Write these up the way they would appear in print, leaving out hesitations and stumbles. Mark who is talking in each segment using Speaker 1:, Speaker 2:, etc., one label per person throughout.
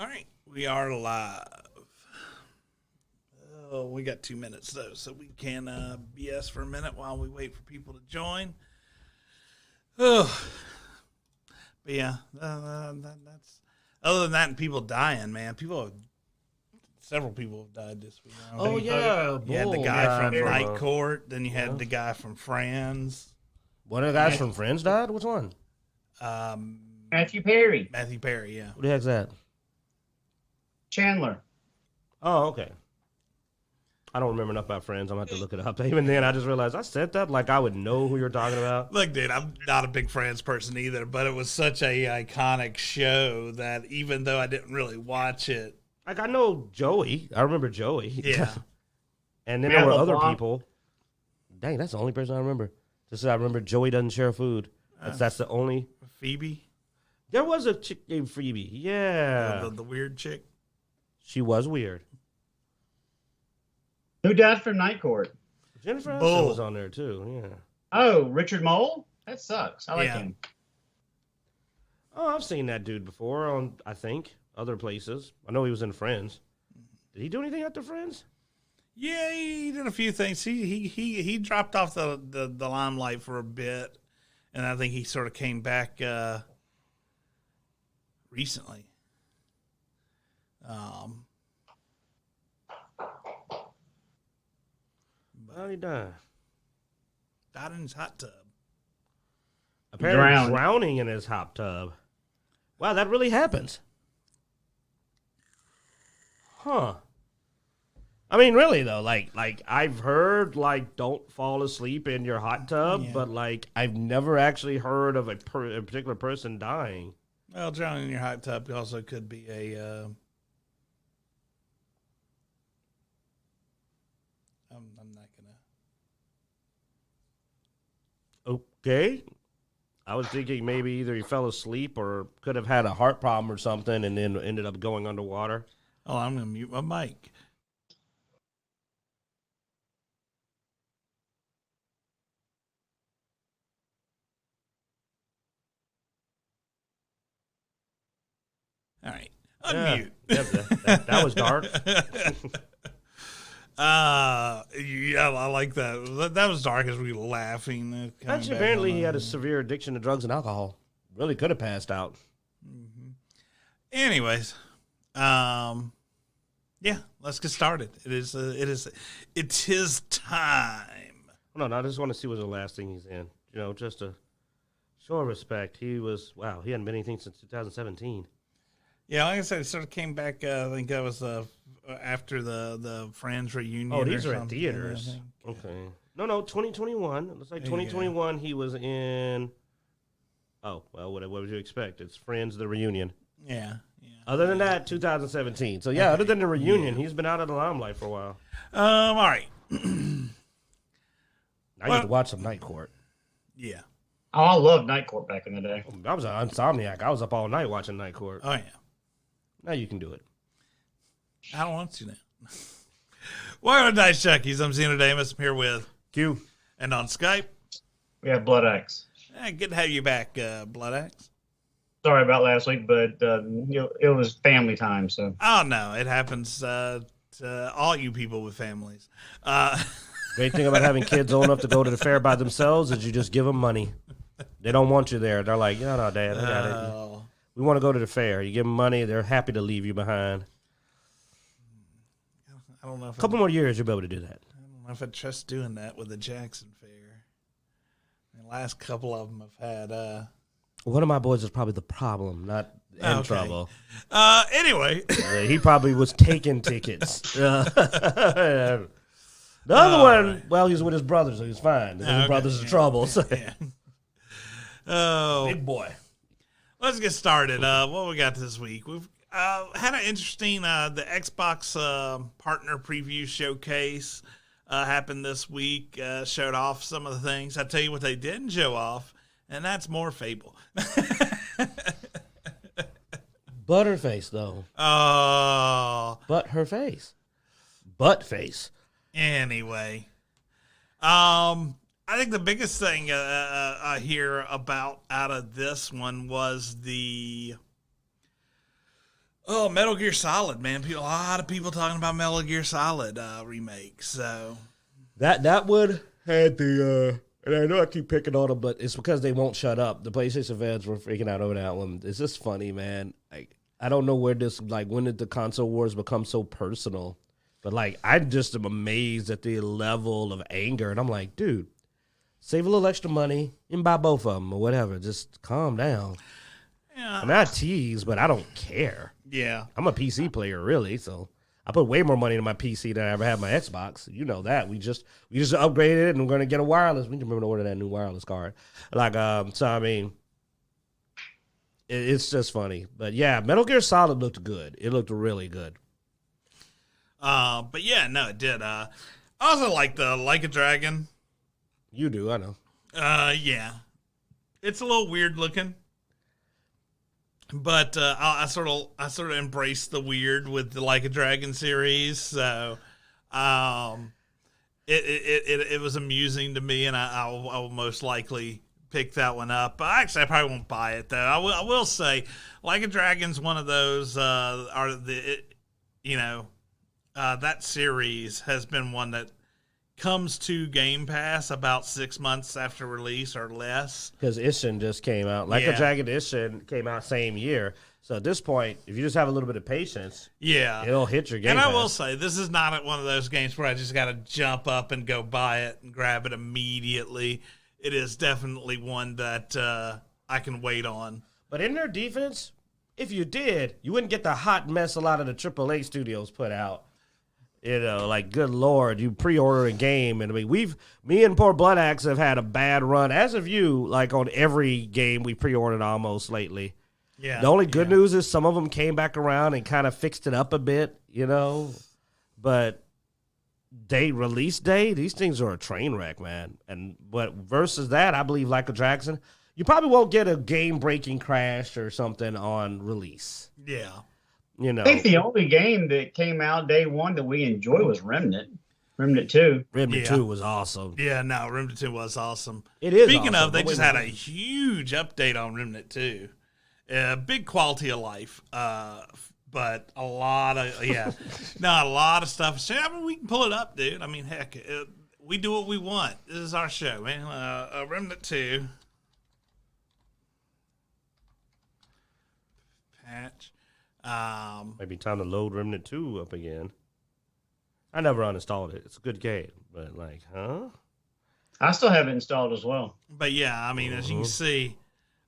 Speaker 1: All right, we are live. Oh, we got 2 minutes though, so we can BS for a minute while we wait for people to join. Oh, but yeah, that's other than that, and people dying, man. Several people have died this week.
Speaker 2: Oh yeah,
Speaker 1: you had the guy from Night Court, then you had the guy from Friends.
Speaker 2: One of the guys from Friends died. Which one?
Speaker 3: Matthew Perry.
Speaker 1: Matthew Perry, yeah.
Speaker 2: Who the heck's that?
Speaker 3: Chandler.
Speaker 2: Oh, okay. I don't remember enough about Friends. I'm gonna have to look it up. Even then, I just realized I said that like I would know who you're talking about.
Speaker 1: Look, dude, I'm not a big Friends person either, but it was such a iconic show that even though I didn't really watch it,
Speaker 2: Like I know Joey. I remember Joey.
Speaker 1: yeah.
Speaker 2: And then there were other people. Dang, that's the only person I remember. Just I remember Joey doesn't share food. That's the only.
Speaker 1: Phoebe,
Speaker 2: There was a chick named Phoebe. Yeah.
Speaker 1: the weird chick.
Speaker 2: She was weird.
Speaker 3: Who died from Night Court?
Speaker 2: Jennifer Aniston was on there too. Yeah.
Speaker 3: Oh, Richard Mole? That sucks. I like
Speaker 1: Yeah.
Speaker 3: him.
Speaker 2: Oh, I've seen that dude before on, I think, other places. I know he was in Friends. Did he do anything after Friends?
Speaker 1: Yeah, he did a few things. He dropped off the limelight for a bit, and I think he sort of came back recently.
Speaker 2: How'd he die?
Speaker 1: Died in his hot tub.
Speaker 2: Apparently drowning in his hot tub. Wow, that really happens. Huh. I mean, really though, like I've heard like don't fall asleep in your hot tub, but like I've never actually heard of a particular person dying.
Speaker 1: Well, drowning in your hot tub also could be a. I'm not gonna.
Speaker 2: Okay. I was thinking maybe either he fell asleep or could have had a heart problem or something and then ended up going underwater.
Speaker 1: Oh, I'm gonna mute my mic. All right, unmute.
Speaker 2: Yeah, that was dark.
Speaker 1: Yeah, I like that. That was dark as we were laughing.
Speaker 2: Actually, apparently he had a severe addiction to drugs and alcohol. Really could have passed out.
Speaker 1: Mm-hmm. Anyways, yeah, let's get started. It is time.
Speaker 2: No, I just want to see what's the last thing he's in. You know, just to show respect. He hadn't been anything since 2017.
Speaker 1: Yeah, like I said, it sort of came back. I think that was after the Friends reunion.
Speaker 2: Oh, these are at theaters. Okay. No, 2021. It looks like 2021 he was in. Oh, well, what would you expect? It's Friends, the reunion.
Speaker 1: Yeah.
Speaker 2: Other than that, 2017. So, yeah, other than the reunion, he's been out of the limelight for a while.
Speaker 1: All right.
Speaker 2: I used to watch some Night Court.
Speaker 1: Yeah.
Speaker 3: Oh, I loved Night Court back in the day.
Speaker 2: I was an insomniac. I was up all night watching Night Court.
Speaker 1: Oh, yeah.
Speaker 2: Now you can do it.
Speaker 1: I don't want to now. Welcome to Dicejunkies. I'm Xenodamus. I'm here with
Speaker 2: Q.
Speaker 1: And on Skype,
Speaker 3: We have Bloodaxe.
Speaker 1: good to have you back, Bloodaxe.
Speaker 3: Sorry about last week, but it was family time, so.
Speaker 1: Oh, no. It happens to all you people with families.
Speaker 2: Great thing about having kids old enough to go to the fair by themselves is you just give them money. They don't want you there. They're like, no, Dad, I got it. We want to go to the fair. You give them money, they're happy to leave you behind.
Speaker 1: I don't know if
Speaker 2: a couple more years, you'll be able to do that.
Speaker 1: I don't know if I trust doing that with the Jackson Fair. The last couple of them have had.
Speaker 2: One of my boys is probably the problem, not in trouble.
Speaker 1: Anyway.
Speaker 2: He probably was taking tickets. The other one, well, he's with his brothers, so he's fine. His brothers in trouble. So.
Speaker 1: Yeah. Oh,
Speaker 2: big boy.
Speaker 1: Let's get started. What we got this week? We've had an interesting the Xbox partner preview showcase happened this week. Showed off some of the things. I tell you what they didn't show off, and that's more Fable.
Speaker 2: Butterface, though.
Speaker 1: Oh.
Speaker 2: But her face. Butt face.
Speaker 1: Anyway. I think the biggest thing I hear about out of this one was the Oh, Metal Gear Solid, man. A lot of people talking about Metal Gear Solid remake. So
Speaker 2: that would had the and I know I keep picking on them, but it's because they won't shut up. The PlayStation fans were freaking out over that one. It's just funny, man. Like, I don't know where this, like, when did the console wars become so personal? But, like, I just am amazed at the level of anger. And I'm like, dude, save a little extra money and buy both of them or whatever. Just calm down.
Speaker 1: yeah,
Speaker 2: I mean, I tease, but I don't care.
Speaker 1: yeah.
Speaker 2: I'm a PC player, really, so I put way more money into my PC than I ever had my Xbox. You know that. We just upgraded it, and we're going to get a wireless. We can remember to order that new wireless card. Like, so, I mean, it's just funny. But, yeah, Metal Gear Solid looked good. It looked really good.
Speaker 1: But, yeah, no, it did. I also like the Like a Dragon.
Speaker 2: You do, I know.
Speaker 1: Yeah. It's a little weird looking. But I sort of embrace the weird with the Like a Dragon series, so it was amusing to me, and I will most likely pick that one up. But actually, I probably won't buy it though. I will say, Like a Dragon's one of those that series has been one that comes to Game Pass about 6 months after release or less.
Speaker 2: Because Ishin just came out. Like a Dragon Ishin came out same year. So at this point, if you just have a little bit of patience, it'll hit your Game Pass.
Speaker 1: And I will say, this is not one of those games where I just got to jump up and go buy it and grab it immediately. It is definitely one that I can wait on.
Speaker 2: But in their defense, if you did, you wouldn't get the hot mess a lot of the AAA studios put out. You know, like, good Lord, you pre-order a game. And I mean, me and poor Bloodaxe have had a bad run, as of you, like, on every game we pre-ordered almost lately.
Speaker 1: Yeah.
Speaker 2: The only good news is some of them came back around and kind of fixed it up a bit, you know. But release day, these things are a train wreck, man. But versus that, I believe Like a Dragon, you probably won't get a game-breaking crash or something on release.
Speaker 1: Yeah.
Speaker 2: You know,
Speaker 3: I think the only game that came out day one that we enjoyed was Remnant 2.
Speaker 2: Remnant 2 was awesome.
Speaker 1: Yeah, no, Remnant 2 was awesome.
Speaker 2: It is.
Speaker 1: Speaking
Speaker 2: awesome,
Speaker 1: of, they just had a huge update on Remnant 2. Big quality of life, but a lot of a lot of stuff. So, I mean, we can pull it up, dude. I mean, heck, we do what we want. This is our show, man. Remnant 2 patch.
Speaker 2: Maybe time to load Remnant 2 up again. I never uninstalled it. It's a good game, but like, huh?
Speaker 3: I still have it installed as well.
Speaker 1: But yeah, I mean, as you can see,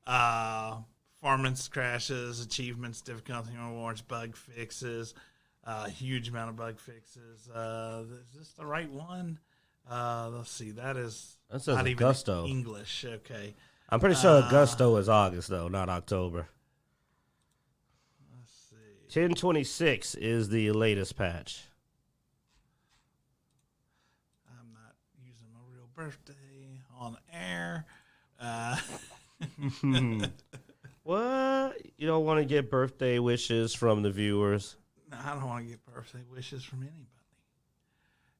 Speaker 1: performance crashes, achievements, difficulty rewards, bug fixes, huge amount of bug fixes. Is this the right one? Let's see. That's not even
Speaker 2: Augusto.
Speaker 1: English. Okay.
Speaker 2: I'm pretty sure Augusto is August though, not October. 1026 is the latest patch.
Speaker 1: I'm not using my real birthday on air.
Speaker 2: What? You don't want to get birthday wishes from the viewers?
Speaker 1: No, I don't want to get birthday wishes from anybody.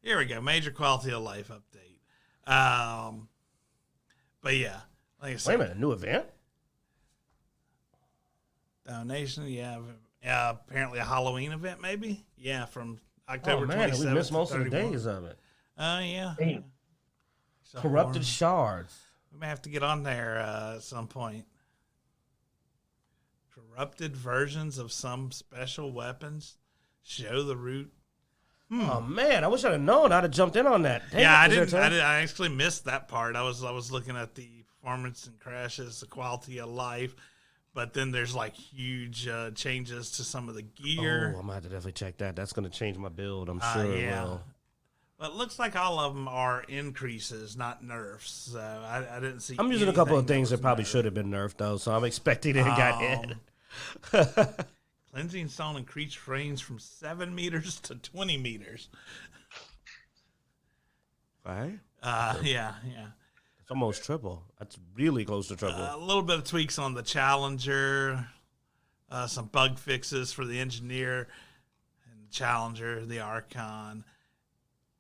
Speaker 1: Here we go. Major quality of life update. But yeah, like I said.
Speaker 2: Wait a minute, new event?
Speaker 1: Donation, yeah. Apparently a Halloween event, maybe? Yeah, from October 27th.
Speaker 2: We missed most of the days of it.
Speaker 1: Yeah.
Speaker 3: Damn.
Speaker 1: So
Speaker 2: Corrupted shards.
Speaker 1: We may have to get on there at some point. Corrupted versions of some special weapons. Show the route.
Speaker 2: Oh man, I wish I'd have known. I'd have jumped in on that. Damn,
Speaker 1: yeah, I didn't. I actually missed that part. I was looking at the performance and crashes, the quality of life. But then there's like huge changes to some of the gear.
Speaker 2: Oh, I'm going to have to definitely check that. That's going to change my build, I'm sure it will.
Speaker 1: But it looks like all of them are increases, not nerfs. So I didn't see.
Speaker 2: I'm using a couple of things that probably should have been nerfed, though, so I'm expecting it got hit.
Speaker 1: Cleansing stone increased range from 7 meters to 20 meters.
Speaker 2: Right?
Speaker 1: Yeah.
Speaker 2: It's almost triple. That's really close to triple.
Speaker 1: A little bit of tweaks on the Challenger, some bug fixes for the Engineer and the Challenger, the Archon.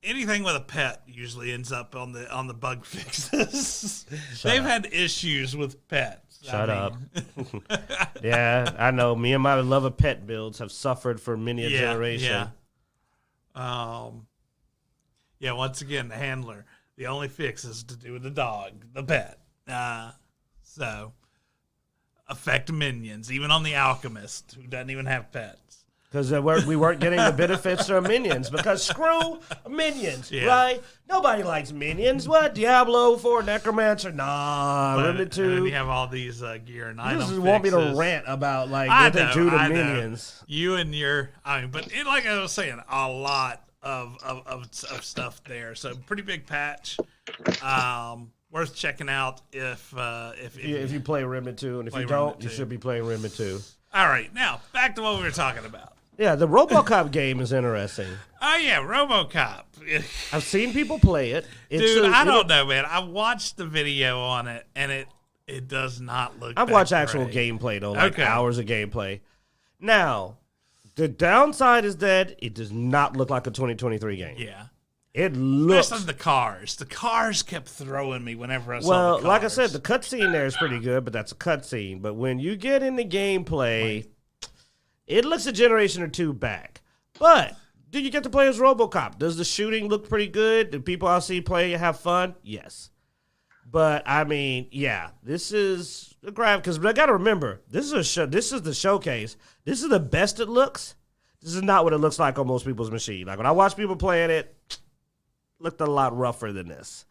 Speaker 1: anything with a pet usually ends up on the bug fixes. They've had issues with pets.
Speaker 2: Shut up. Yeah, I know. Me and my love of pet builds have suffered for many a generation.
Speaker 1: Yeah, once again, the handler. The only fix is to do with the dog, the pet. So, affect minions, even on the alchemist, who doesn't even have pets.
Speaker 2: Because we weren't getting the benefits from minions. Because screw minions, right? Nobody likes minions. What? Diablo 4, Necromancer? Nah, Remnant 2.
Speaker 1: And you have all these gear and items.
Speaker 2: You just want me to rant about what they do to minions.
Speaker 1: You and your, but like I was saying, a lot of stuff there. So pretty big patch. Worth checking out if you
Speaker 2: play Remnant 2, and if you don't, you should be playing Remnant 2.
Speaker 1: All right, now back to what we were talking about.
Speaker 2: Yeah, the RoboCop game is interesting.
Speaker 1: Oh yeah, RoboCop.
Speaker 2: I've seen people play it.
Speaker 1: I don't know, man. I watched the video on it, and it does not look.
Speaker 2: I've watched actual gameplay though, hours of gameplay. Now, the downside is that it does not look like a 2023 game.
Speaker 1: Yeah.
Speaker 2: It looks...
Speaker 1: Especially the cars. The cars kept throwing me whenever I saw the cars.
Speaker 2: Well, like I said, the cutscene there is pretty good, but that's a cutscene. But when you get into gameplay, it looks a generation or two back. But do you get to play as RoboCop? Does the shooting look pretty good? Do people I see play have fun? Yes. But, I mean, yeah, this is a grab. Because I got to remember, this is the showcase. This is the best it looks. This is not what it looks like on most people's machine. Like, when I watch people playing it, looked a lot rougher than this,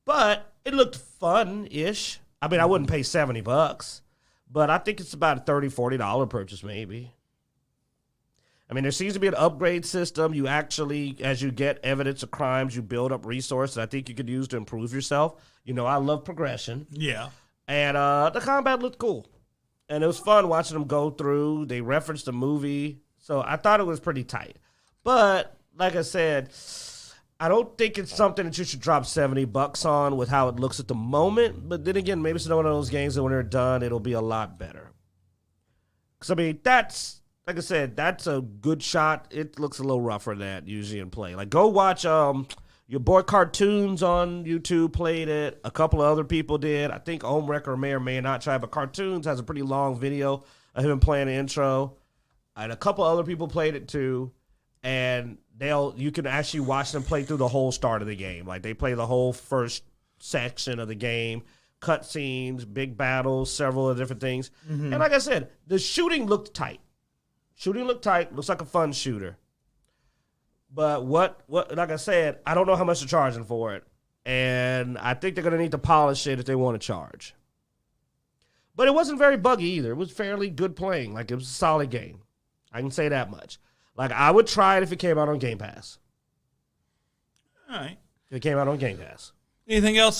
Speaker 2: but it looked fun-ish. I mean, I wouldn't pay $70, but I think it's about a $30, $40 purchase maybe. I mean, there seems to be an upgrade system. You actually, as you get evidence of crimes, you build up resources I think you could use to improve yourself. You know, I love progression.
Speaker 1: Yeah.
Speaker 2: And the combat looked cool. And it was fun watching them go through. They referenced the movie, so I thought it was pretty tight. But, like I said, I don't think it's something that you should drop $70 on with how it looks at the moment. But then again, maybe it's one of those games that when they're done, it'll be a lot better. Because, I mean, that's, like I said, that's a good shot. It looks a little rougher than that usually in play. Like, go watch your boy Cartoons on YouTube played it. A couple of other people did. I think Homewrecker may or may not try, but Cartoons has a pretty long video of him playing the intro. And a couple other people played it too. And you can actually watch them play through the whole start of the game. Like, they play the whole first section of the game, cutscenes, big battles, several of different things. Mm-hmm. And like I said, the shooting looked tight. Looks like a fun shooter. But what like I said, I don't know how much they're charging for it. And I think they're going to need to polish it if they want to charge. But it wasn't very buggy either. It was fairly good playing. Like, it was a solid game. I can say that much. Like, I would try it if it came out on Game Pass.
Speaker 1: All right.
Speaker 2: If it came out on Game Pass.
Speaker 1: Anything else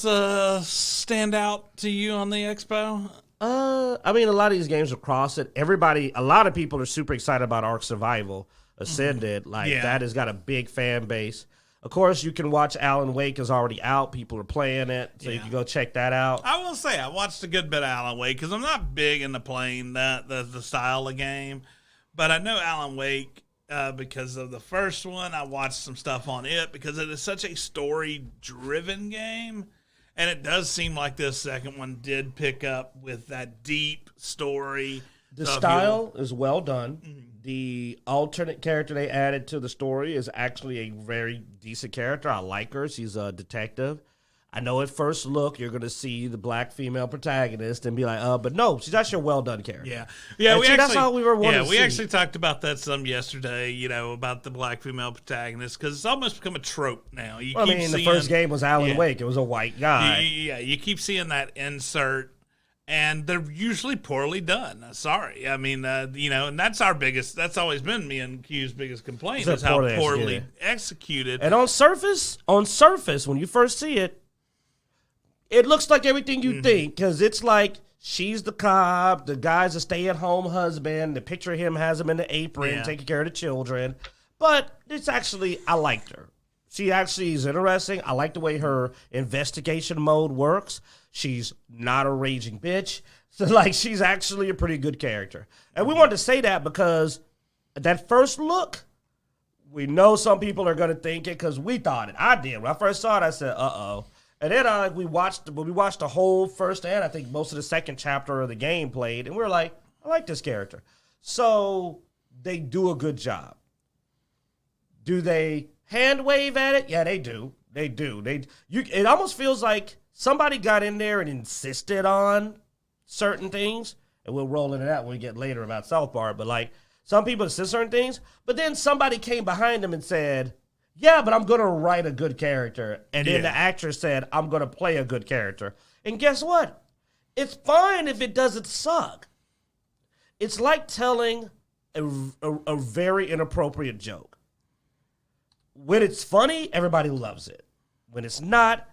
Speaker 1: stand out to you on the expo?
Speaker 2: I mean, a lot of these games across it. A lot of people are super excited about Ark Survival Ascended. Like, that has got a big fan base. Of course, you can watch Alan Wake is already out. People are playing it, so you can go check that out.
Speaker 1: I will say I watched a good bit of Alan Wake because I'm not big into playing the style of game, but I know Alan Wake. Because of the first one, I watched some stuff on it because it is such a story-driven game, and it does seem like this second one did pick up with that deep story.
Speaker 2: The style is well done. Mm-hmm. The alternate character they added to the story is actually a very decent character. I like her. She's a detective. I know at first look you're going to see the black female protagonist and be like, but no, she's actually a well-done character.
Speaker 1: Yeah.
Speaker 2: That's all we were wanting to see.
Speaker 1: We actually talked about that some yesterday, about the black female protagonist, because it's almost become a trope now.
Speaker 2: The first game was Alan Wake. It was a white guy.
Speaker 1: You keep seeing that insert, and they're usually poorly done. Sorry. I mean, and that's that's always been me and Q's biggest complaint is how poorly executed.
Speaker 2: And on surface, when you first see it, it looks like everything you think, because it's like she's the cop, the guy's a stay-at-home husband, the picture of him has him in the apron taking care of the children. But it's actually, I liked her. She actually is interesting. I like the way her investigation mode works. She's not a raging bitch. So, like, she's actually a pretty good character. And we wanted to say that because that first look, We know some people are going to think it because we thought it. I did. When I first saw it, I said, uh-oh. And then we watched the whole first and I think most of the second chapter of the game played, and we were like, I like this character. So they do a good job. Do they hand wave at it? Yeah, they do. They do. It almost feels like somebody got in there and insisted on certain things, and we'll roll into that when we get later about South Park, but like some people insist certain things, but then somebody came behind them and said, yeah, but I'm going to write a good character. And then the actress said, I'm going to play a good character. And guess what? It's fine if it doesn't suck. It's like telling a very inappropriate joke. When it's funny, everybody loves it. When it's not,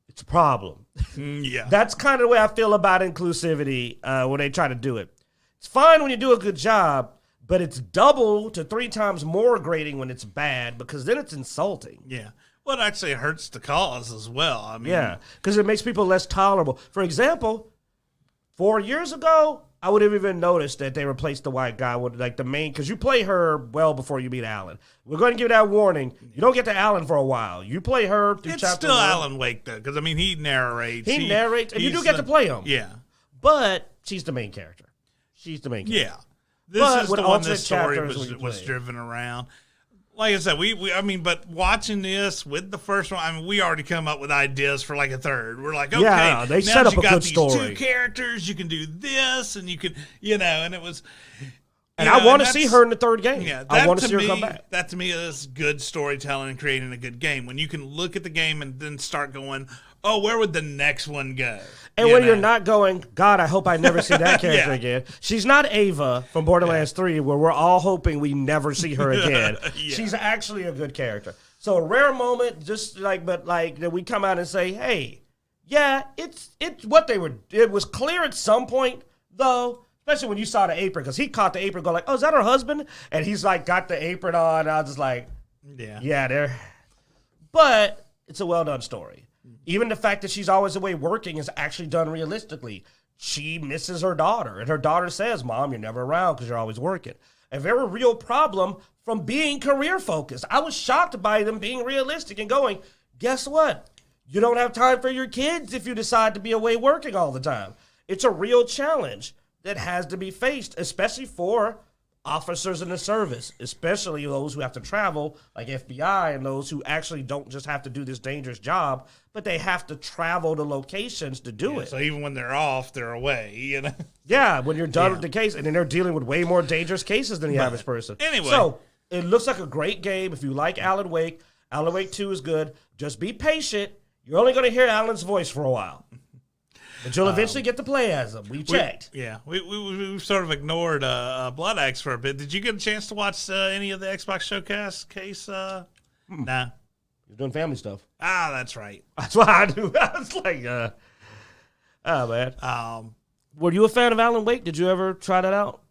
Speaker 2: it's a problem.
Speaker 1: Yeah.
Speaker 2: That's kind of the way I feel about inclusivity when they try to do it. It's fine when you do a good job, but it's double to 3 times more grating when it's bad because then it's insulting.
Speaker 1: Yeah. Well, it actually hurts the cause as well. I mean,
Speaker 2: yeah, because it makes people less tolerable. For example, 4 years ago, I would have even noticed that they replaced the white guy with like the main, because you play her well before you meet Alan. We're going to give that warning. You don't get to Alan for a while. You play her through
Speaker 1: it's
Speaker 2: chapter
Speaker 1: still
Speaker 2: 1.
Speaker 1: Alan Wake, though, because, I mean, he narrates.
Speaker 2: He narrates, and you do get to play him.
Speaker 1: Yeah.
Speaker 2: But she's the main character. She's the main character.
Speaker 1: Yeah. This
Speaker 2: But
Speaker 1: is
Speaker 2: with
Speaker 1: the one
Speaker 2: alternate
Speaker 1: this story
Speaker 2: chapters when you
Speaker 1: was
Speaker 2: play.
Speaker 1: driven around. Like I said, but watching this with the first one, I mean, we already come up with ideas for like a third. We're like, okay,
Speaker 2: Yeah, they
Speaker 1: now
Speaker 2: set up
Speaker 1: you
Speaker 2: a
Speaker 1: got
Speaker 2: good
Speaker 1: these
Speaker 2: story.
Speaker 1: 2 characters, you can do this, and you can, and it was.
Speaker 2: And I want to see her in the third game.
Speaker 1: Yeah,
Speaker 2: I want to see her come back.
Speaker 1: That to me is good storytelling and creating a good game. When you can look at the game and then start going, oh, where would the next one go?
Speaker 2: And when you're not going, God, I hope I never see that character again. She's not Ava from Borderlands 3, where we're all hoping we never see her again. She's actually a good character. So a rare moment, that we come out and say, hey, yeah, it's what they were. It was clear at some point, though, especially when you saw the apron, because he caught the apron, go like, oh, is that her husband? And he's like, got the apron on. And I was just like, yeah, there. But it's a well done story. Even the fact that she's always away working is actually done realistically. She misses her daughter, and her daughter says, Mom, you're never around because you're always working. A very real problem from being career-focused. I was shocked by them being realistic and going, guess what? You don't have time for your kids if you decide to be away working all the time. It's a real challenge that has to be faced, especially for officers in the service, especially those who have to travel, like FBI, and those who actually don't just have to do this dangerous job, but they have to travel to locations to do it.
Speaker 1: So even when they're off, they're away,
Speaker 2: Yeah, when you're done with the case, and then they're dealing with way more dangerous cases than the average person.
Speaker 1: Anyway.
Speaker 2: So it looks like a great game. If you like Alan Wake 2 is good. Just be patient. You're only going to hear Alan's voice for a while. But you'll eventually get to play as him. We checked.
Speaker 1: We sort of ignored Bloodaxe for a bit. Did you get a chance to watch any of the Xbox Showcase case? Nah.
Speaker 2: You're doing family stuff.
Speaker 1: Ah, that's right.
Speaker 2: That's what I do. I was like, oh, man. Were you a fan of Alan Wake? Did you ever try that out?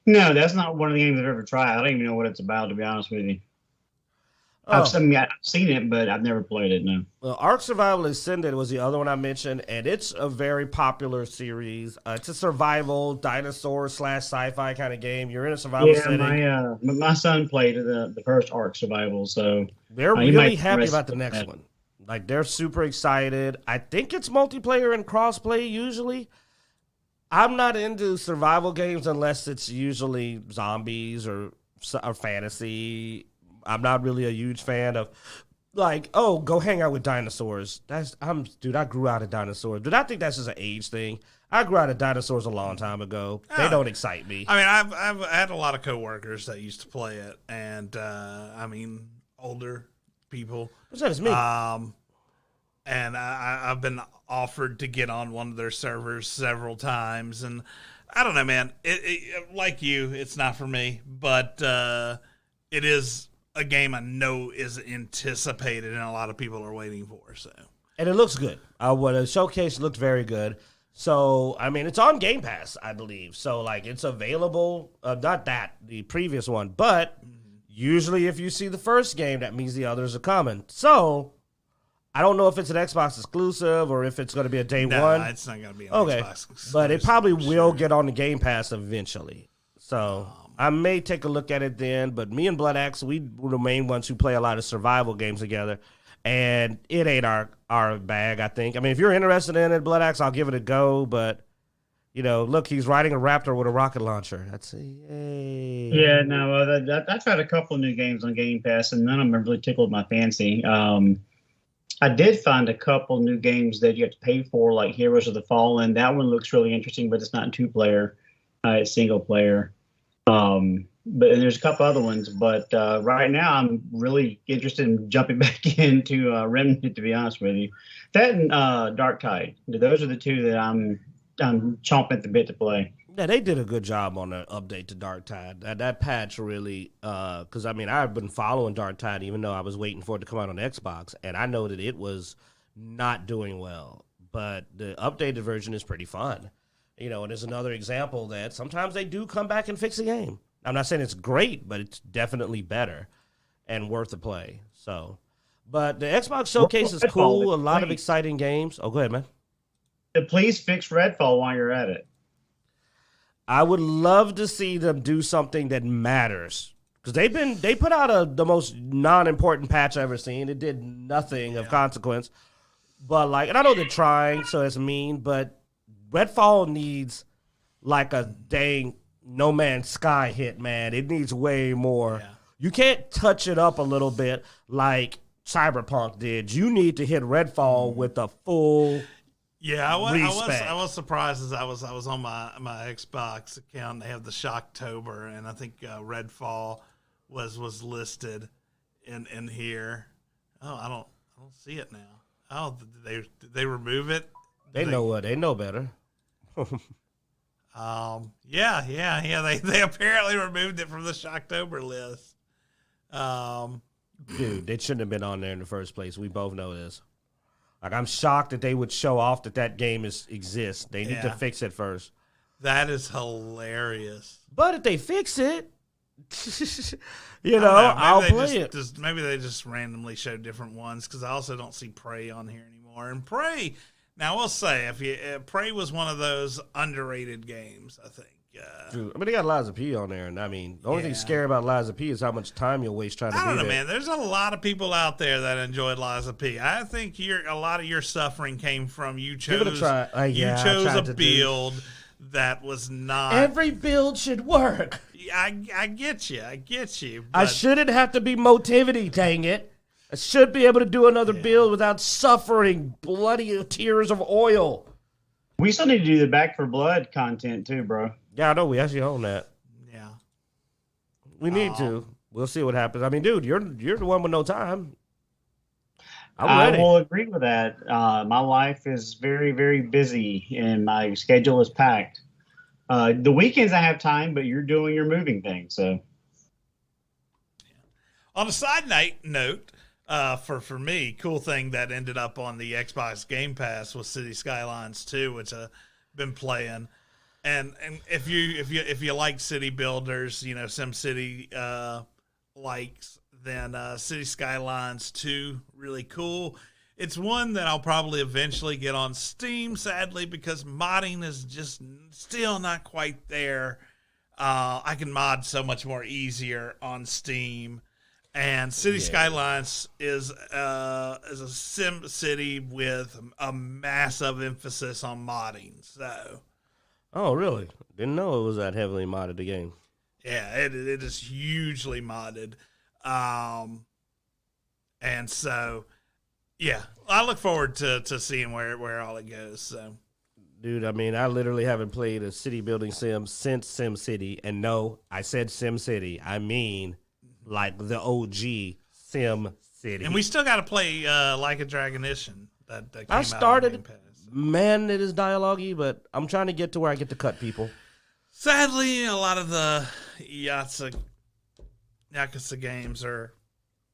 Speaker 3: No, that's not one of the games I've ever tried. I don't even know what it's about, to be honest with you.
Speaker 2: Oh.
Speaker 3: I've seen it, but I've never played it, no.
Speaker 2: Well, Ark Survival Ascended was the other one I mentioned, and it's a very popular series. It's a survival, dinosaur/sci-fi kind of game. You're in a survival setting.
Speaker 3: My son played the first Ark Survival, so
Speaker 2: they're really happy about the next one. Like, they're super excited. I think it's multiplayer and crossplay usually. I'm not into survival games unless it's usually zombies or fantasy. I'm not really a huge fan of, like, oh, go hang out with dinosaurs. Dude, I grew out of dinosaurs. Dude, I think that's just an age thing. I grew out of dinosaurs a long time ago. They don't excite me.
Speaker 1: I mean, I've had a lot of coworkers that used to play it, and older people.
Speaker 2: What's that? It's me.
Speaker 1: And I've been offered to get on one of their servers several times, and I don't know, man. It like you, it's not for me, but it is a game I know is anticipated and a lot of people are waiting for. So,
Speaker 2: and it looks good. The showcase looked very good. So, I mean, it's on Game Pass, I believe. So, like, it's available. Not the previous one, but usually if you see the first game, that means the others are coming. So, I don't know if it's an Xbox exclusive or if it's going to be a day one.
Speaker 1: It's not going to be an Xbox exclusive.
Speaker 2: But it probably will get on the Game Pass eventually. So, I may take a look at it then, but me and Bloodaxe, we were the main ones who play a lot of survival games together, and it ain't our bag, I think. I mean, if you're interested in it, Bloodaxe, I'll give it a go, but, you know, look, he's riding a Raptor with a rocket launcher. That's yay.
Speaker 3: Yeah, no, I tried a couple of new games on Game Pass, and none of them have really tickled my fancy. I did find a couple new games that you have to pay for, like Heroes of the Fallen. That one looks really interesting, but it's not 2-player. It's single player. But there's a couple other ones. But right now, I'm really interested in jumping back into Remnant, to be honest with you. That and Dark Tide. Those are the two that I'm chomping at the bit to play.
Speaker 2: Yeah, they did a good job on the update to Dark Tide. That patch really, because, I mean, I've been following Dark Tide even though I was waiting for it to come out on Xbox, and I know that it was not doing well. But the updated version is pretty fun. You know, and there's another example that sometimes they do come back and fix a game. I'm not saying it's great, but it's definitely better and worth the play. So, but the Xbox Showcase is cool, a lot of exciting games. Oh, go ahead, man.
Speaker 3: Please fix Redfall while you're at it.
Speaker 2: I would love to see them do something that matters, because they put out the most non-important patch I've ever seen. It did nothing of consequence, but like, and I know they're trying, so it's mean, but Redfall needs like a dang No Man's Sky hit, man. It needs way more. Yeah. You can't touch it up a little bit like Cyberpunk did. You need to hit Redfall with a full.
Speaker 1: Yeah, I was surprised as I was on my Xbox account. They have the Shocktober, and I think Redfall was listed in here. Oh, I don't see it now. Oh, did they remove it?
Speaker 2: They know what they know better.
Speaker 1: Yeah. They apparently removed it from the Shocktober list.
Speaker 2: Dude, they shouldn't have been on there in the first place. We both know this. Like, I'm shocked that they would show off that game exists. They need to fix it first.
Speaker 1: That is hilarious.
Speaker 2: But if they fix it, I'll play it.
Speaker 1: Maybe they just randomly show different ones, because I also don't see Prey on here anymore. And Prey, now I will say, Prey was one of those underrated games, I think.
Speaker 2: Dude, I mean, they got Liza P on there, and I mean, the only thing scary about Liza P is how much time you'll waste trying to do that.
Speaker 1: I don't know, man. There's a lot of people out there that enjoyed Liza P. I think a lot of your suffering came from you chose.
Speaker 2: Give it a try.
Speaker 1: You chose a build that was not.
Speaker 2: Every build should work.
Speaker 1: I get you.
Speaker 2: I shouldn't have to be Motivity, dang it. I should be able to do another build without suffering bloody tears of oil.
Speaker 3: We still need to do the Back for Blood content too, bro.
Speaker 2: Yeah, I know. We actually own that.
Speaker 1: Yeah.
Speaker 2: We need to. We'll see what happens. I mean, dude, you're the one with no time.
Speaker 3: I will agree with that. My life is very, very busy, and my schedule is packed. The weekends I have time, but you're doing your moving thing, so.
Speaker 1: On a side note, for me, cool thing that ended up on the Xbox Game Pass was City Skylines 2, which I've been playing. And if you like city builders, SimCity likes, then City Skylines 2, really cool. It's one that I'll probably eventually get on Steam, sadly, because modding is just still not quite there. I can mod so much more easier on Steam. And City Skylines is a sim city with a massive emphasis on modding. So.
Speaker 2: Oh, really? Didn't know it was that heavily modded, the game.
Speaker 1: Yeah, it is hugely modded. And so, yeah, I look forward to seeing where all it goes. So,
Speaker 2: dude, I mean, I literally haven't played a city building sim since SimCity. And no, I said SimCity. I mean, like the OG SimCity.
Speaker 1: And we still got to play Like a Dragonition. That came
Speaker 2: I started.
Speaker 1: Out
Speaker 2: Man, it is dialogue-y, but I'm trying to get to where I get to cut people.
Speaker 1: Sadly, a lot of the Yakuza games are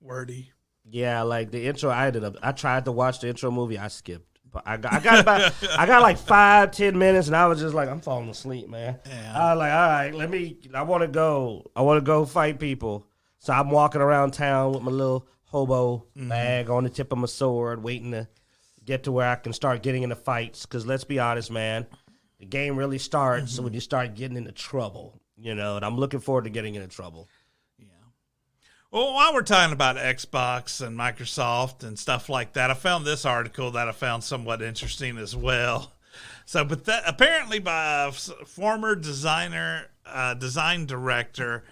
Speaker 1: wordy.
Speaker 2: Yeah, like the intro, I tried to watch the intro movie, I skipped. But I got like 5-10 minutes, and I was just like, I'm falling asleep, man. Yeah. I was like, all right, I want to go fight people. So I'm walking around town with my little hobo bag on the tip of my sword, waiting to get to where I can start getting into fights. Because let's be honest, man, the game really starts when you start getting into trouble. you know, and I'm looking forward to getting into trouble.
Speaker 1: Yeah. Well, while we're talking about Xbox and Microsoft and stuff like that, I found this article that I found somewhat interesting as well. So, but apparently by a former design director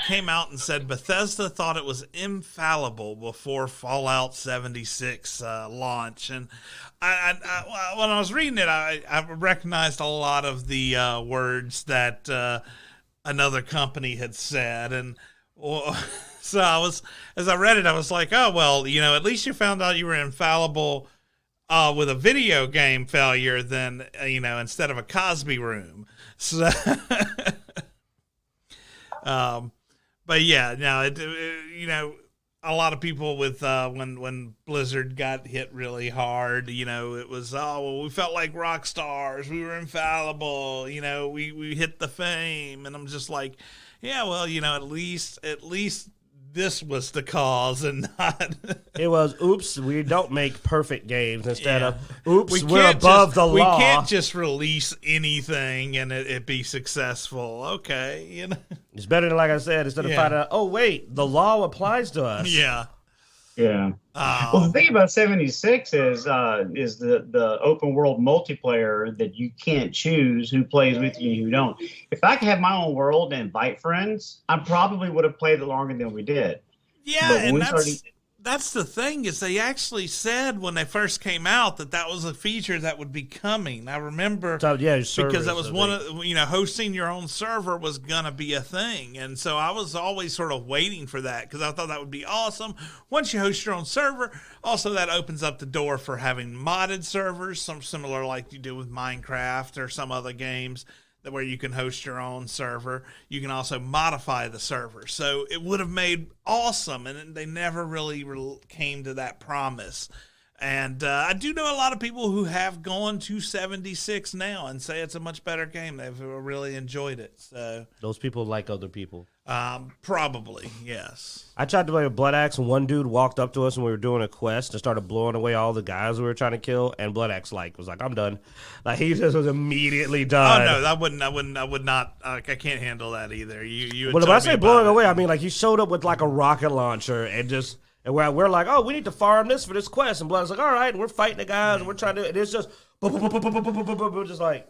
Speaker 1: came out and said Bethesda thought it was infallible before Fallout 76 launch. And I when I was reading it, I recognized a lot of the words that another company had said. And so as I read it, I was like, oh, well, you know, at least you found out you were infallible with a video game failure than, you know, instead of a Cosby room. So, but yeah, no, you know, a lot of people with, when Blizzard got hit really hard, you know, it was, oh, well, we felt like rock stars. We were infallible. You know, we hit the fame. And I'm just like, yeah, well, you know, at least this was the cause and not.
Speaker 2: It was, oops, we don't make perfect games instead of, oops, we're above the law.
Speaker 1: We can't just release anything and it be successful. Okay, you know.
Speaker 2: It's better than, like I said, instead of finding out, oh, wait, the law applies to us.
Speaker 3: Yeah. Well, the thing about 76 is the open world multiplayer that you can't choose who plays with you and who don't. If I could have my own world and invite friends, I probably would have played it longer than we did.
Speaker 1: Yeah, and that's the thing is they actually said when they first came out that was a feature that would be coming. I remember because that was one of, you know, hosting your own server was gonna be a thing, and so I was always sort of waiting for that because I thought that would be awesome. Once you host your own server, also that opens up the door for having modded servers, some similar like you do with Minecraft or some other games. Where you can host your own server. You can also modify the server. So it would have made awesome, and they never really came to that promise. And I do know a lot of people who have gone to 76 now and say it's a much better game. They've really enjoyed it. So
Speaker 2: those people like other people.
Speaker 1: Probably, yes.
Speaker 2: I tried to play with Bloodaxe, and one dude walked up to us when we were doing a quest and started blowing away all the guys we were trying to kill. And Bloodaxe was like, I'm done. Like he just was immediately done.
Speaker 1: Oh no, I would not. I can't handle that either. You.
Speaker 2: Well, if I say blowing away, I mean like he showed up with like a rocket launcher and just. And we're like, oh, we need to farm this for this quest. And Blood's like, all right. And we're fighting the guys. And we're trying to, and it's just, just like.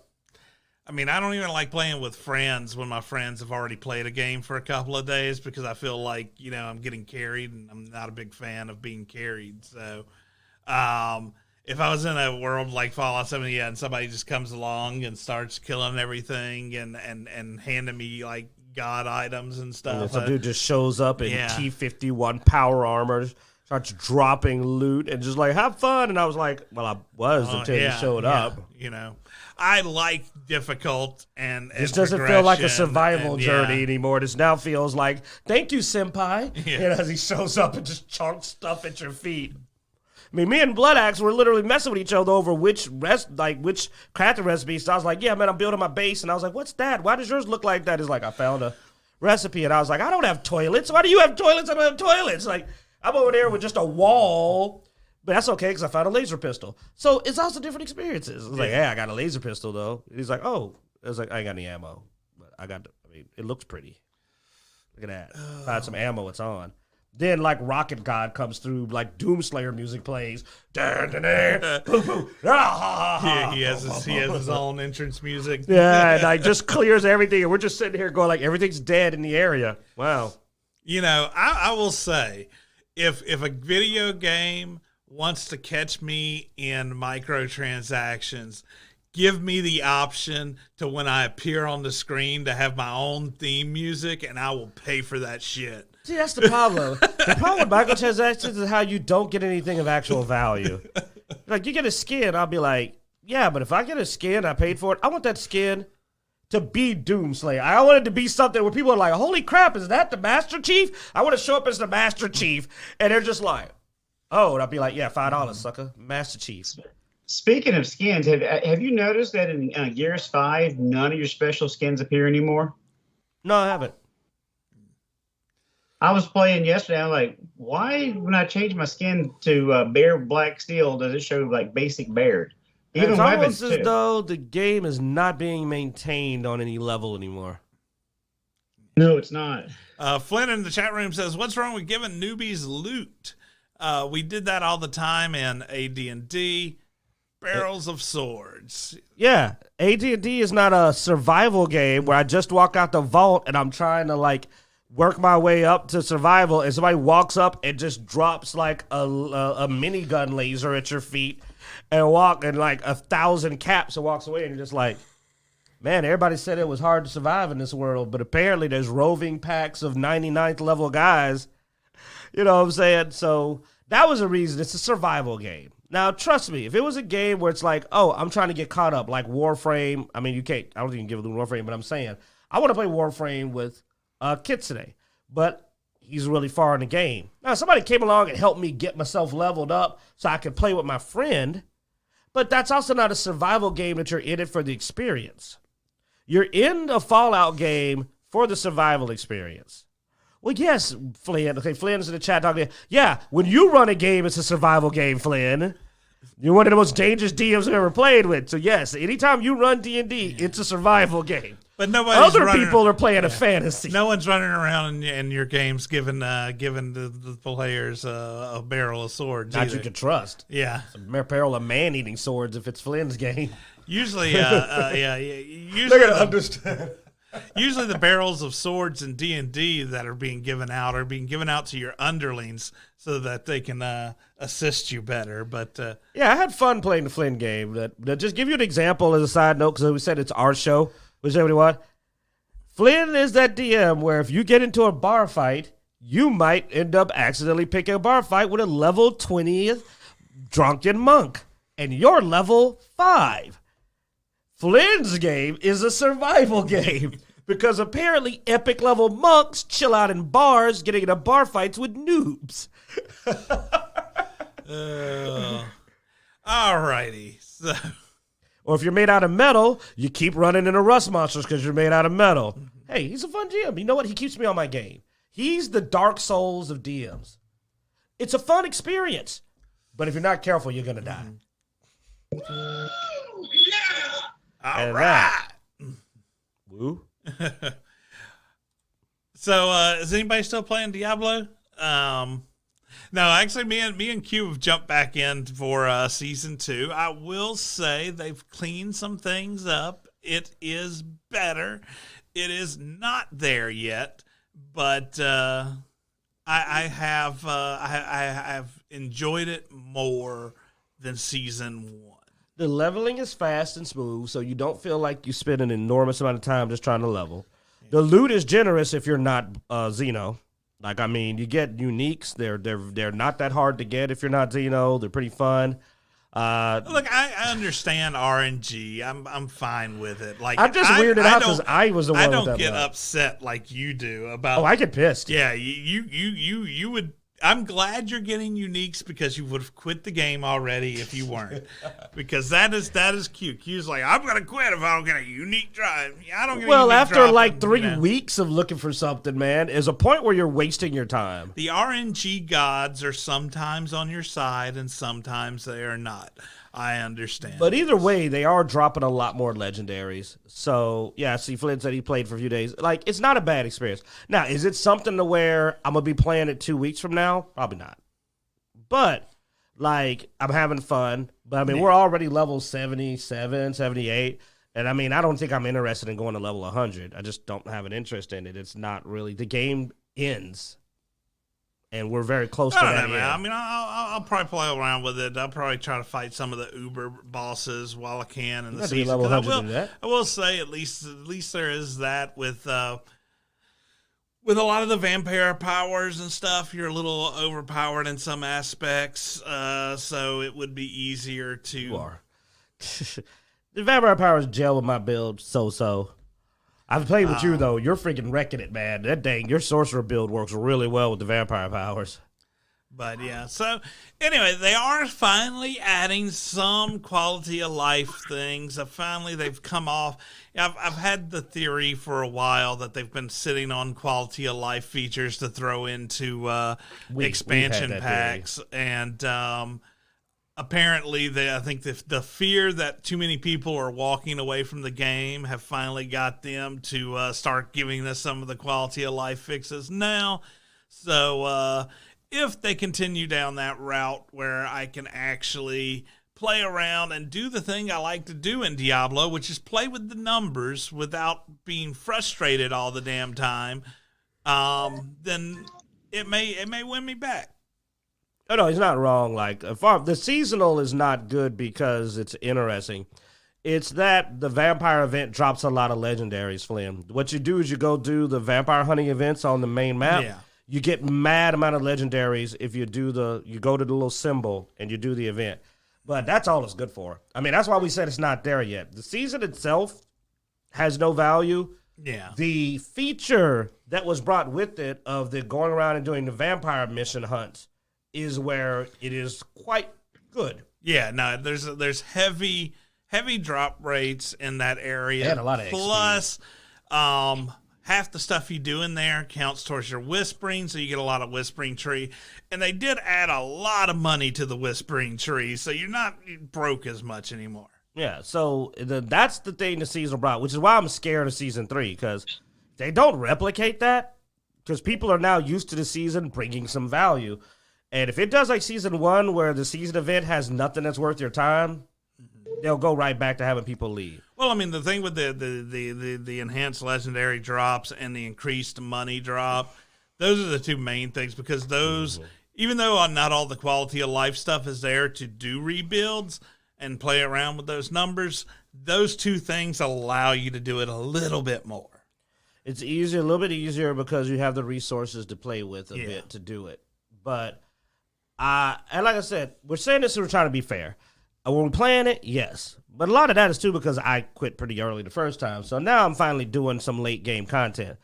Speaker 1: I mean, I don't even like playing with friends when my friends have already played a game for a couple of days because I feel like, you know, I'm getting carried and I'm not a big fan of being carried. So if I was in a world like Fallout 70, and somebody just comes along and starts killing everything and handing me like god items and stuff.
Speaker 2: And some dude just shows up in T-51 power armor, starts dropping loot and just like, have fun. And I was like, well, I was until he showed up.
Speaker 1: You know, I like difficult and
Speaker 2: this doesn't feel like a survival journey anymore. This now feels like, thank you, senpai. You know, as he shows up and just chunks stuff at your feet. I mean, me and Bloodaxe were literally messing with each other over which crafting recipe. So I was like, yeah, man, I'm building my base. And I was like, what's that? Why does yours look like that? He's like, I found a recipe. And I was like, I don't have toilets. Why do you have toilets? I don't have toilets. Like, I'm over there with just a wall. But that's okay because I found a laser pistol. So it's also different experiences. I was like, hey, I got a laser pistol, though. And he's like, oh. I was like, I ain't got any ammo. But it looks pretty. Look at that. Find some ammo, it's on. Then, like, Rocket God comes through, like, Doomslayer music plays. He
Speaker 1: has his own entrance music.
Speaker 2: Yeah, and, like, just clears everything. And we're just sitting here going, like, everything's dead in the area. Wow.
Speaker 1: You know, I will say, if a video game wants to catch me in microtransactions, give me the option to when I appear on the screen to have my own theme music, and I will pay for that shit.
Speaker 2: See, that's the problem. The problem with microtransactions is how you don't get anything of actual value. Like, you get a skin, I'll be like, yeah, but if I get a skin, I paid for it, I want that skin to be Doomslayer. I want it to be something where people are like, holy crap, is that the Master Chief? I want to show up as the Master Chief. And they're just like, oh, and I'll be like, yeah, $5, sucker. Master Chief.
Speaker 3: Speaking of skins, have you noticed that in Gears 5, none of your special skins appear anymore?
Speaker 2: No, I haven't.
Speaker 3: I was playing yesterday. I'm like, why, when I change my skin to Bear Black Steel, does it show like basic Baird? Even
Speaker 2: it's
Speaker 3: weapons
Speaker 2: almost as though the game is not being maintained on any level anymore.
Speaker 3: No, it's not.
Speaker 1: Flynn in the chat room says, "What's wrong with giving newbies loot? We did that all the time in AD&D. Barrels of swords."
Speaker 2: Yeah, AD&D is not a survival game where I just walk out the vault and I'm trying to like work my way up to survival, and somebody walks up and just drops like a minigun laser at your feet and walk and like 1,000 caps and walks away, and you're just like, man, everybody said it was hard to survive in this world, but apparently there's roving packs of 99th level guys. You know what I'm saying? So that was a reason. It's a survival game. Now, trust me, if it was a game where it's like, oh, I'm trying to get caught up, like Warframe. I mean, you can't, I don't think you can give it to Warframe, but I'm saying, I want to play Warframe with Kitsune, but he's really far in the game. Now, somebody came along and helped me get myself leveled up so I could play with my friend, but that's also not a survival game that you're in it for the experience. You're in a Fallout game for the survival experience. Well, yes, Flynn. Okay, Flynn's in the chat talking. Yeah, when you run a game, it's a survival game, Flynn. You're one of the most dangerous DMs I've ever played with. So, yes, anytime you run D&D, it's a survival game.
Speaker 1: But other
Speaker 2: people are playing a fantasy.
Speaker 1: No one's running around in your games giving the players a barrel of swords.
Speaker 2: Not
Speaker 1: either.
Speaker 2: you can trust.
Speaker 1: Yeah.
Speaker 2: It's a barrel of man-eating swords if it's Flynn's game.
Speaker 1: Usually, usually
Speaker 2: They're going to understand.
Speaker 1: Usually the barrels of swords in D&D that are being given out to your underlings so that they can assist you better. But
Speaker 2: yeah, I had fun playing the Flynn game. That just give you an example as a side note, because we said it's our show. Which everybody what? Flynn is that DM where if you get into a bar fight, you might end up accidentally picking a bar fight with a level 20 drunken monk, and you're level 5. Flynn's game is a survival game because apparently epic level monks chill out in bars getting into bar fights with noobs.
Speaker 1: Alrighty. So.
Speaker 2: Or if you're made out of metal, you keep running into rust monsters because you're made out of metal. Hey, he's a fun GM. You know what? He keeps me on my game. He's the Dark Souls of DMs. It's a fun experience. But if you're not careful, you're going to die.
Speaker 1: All right.
Speaker 2: Woo.
Speaker 1: So, is anybody still playing Diablo? No, actually, me and Q have jumped back in for season 2. I will say they've cleaned some things up. It is better. It is not there yet, but I have enjoyed it more than season 1.
Speaker 2: The leveling is fast and smooth, so you don't feel like you spend an enormous amount of time just trying to level. The loot is generous if you're not Xeno. Like, I mean, you get uniques. They're not that hard to get if you're not Xeno. They're pretty fun.
Speaker 1: Look, I understand RNG. I'm fine with it. Like,
Speaker 2: I'm just weirded out because I was the one.
Speaker 1: I don't get upset like you do about.
Speaker 2: Oh, I get pissed.
Speaker 1: Yeah, you would. I'm glad you're getting uniques because you would have quit the game already if you weren't. Because that is cute. Q's like, I'm gonna quit if I don't get a unique drive. I don't get.
Speaker 2: Well,
Speaker 1: a unique
Speaker 2: after like 3
Speaker 1: you know?
Speaker 2: weeks of looking for something, man, is a point where you're wasting your time.
Speaker 1: The RNG gods are sometimes on your side and sometimes they are not. I understand.
Speaker 2: But either way, they are dropping a lot more legendaries. So, yeah, see, Flynn said he played for a few days. Like, it's not a bad experience. Now, is it something to where I'm going to be playing it 2 weeks from now? Probably not. But, like, I'm having fun. But, I mean, we're already level 77, 78. And, I mean, I don't think I'm interested in going to level 100. I just don't have an interest in it. It's not really. The game ends. And we're very close to that.
Speaker 1: I don't know, man. I mean, I'll probably play around with it. I'll probably try to fight some of the Uber bosses while I can in the season. I will say at least there is that with a lot of the vampire powers and stuff. You're a little overpowered in some aspects, so it would be easier to.
Speaker 2: You are. The vampire powers gel with my build so. I've played with you, though. You're freaking wrecking it, man. That dang, your sorcerer build works really well with the vampire powers.
Speaker 1: But, yeah. So, anyway, they are finally adding some quality of life things. They've come off. I've had the theory for a while that they've been sitting on quality of life features to throw into expansion packs. And apparently, I think the fear that too many people are walking away from the game have finally got them to start giving us some of the quality of life fixes now. So if they continue down that route where I can actually play around and do the thing I like to do in Diablo, which is play with the numbers without being frustrated all the damn time, then it may win me back.
Speaker 2: No, he's not wrong. Like the seasonal is not good because it's interesting. It's that the vampire event drops a lot of legendaries, Flynn. What you do is you go do the vampire hunting events on the main map.
Speaker 1: Yeah.
Speaker 2: You get mad amount of legendaries if you go to the little symbol and you do the event. But that's all it's good for. I mean, that's why we said it's not there yet. The season itself has no value.
Speaker 1: Yeah.
Speaker 2: The feature that was brought with it of the going around and doing the vampire mission hunts is where it is quite good.
Speaker 1: Yeah, no, there's heavy drop rates in that area.
Speaker 2: And a lot of XP.
Speaker 1: Plus, half the stuff you do in there counts towards your whispering, so you get a lot of whispering tree. And they did add a lot of money to the whispering tree, so you're not broke as much anymore.
Speaker 2: Yeah, so that's the thing the season brought, which is why I'm scared of season 3, because they don't replicate that, because people are now used to the season bringing some value. And if it does like season 1, where the season event has nothing that's worth your time, they'll go right back to having people leave.
Speaker 1: Well, I mean, the thing with the enhanced legendary drops and the increased money drop, those are the two main things, because those, even though not all the quality of life stuff is there to do rebuilds and play around with those numbers, those two things allow you to do it a little bit more.
Speaker 2: It's easier, a little bit easier, because you have the resources to play with a bit to do it. But, and like I said, we're saying this and we're trying to be fair. When we're playing it, yes. But a lot of that is, too, because I quit pretty early the first time. So now I'm finally doing some late-game content.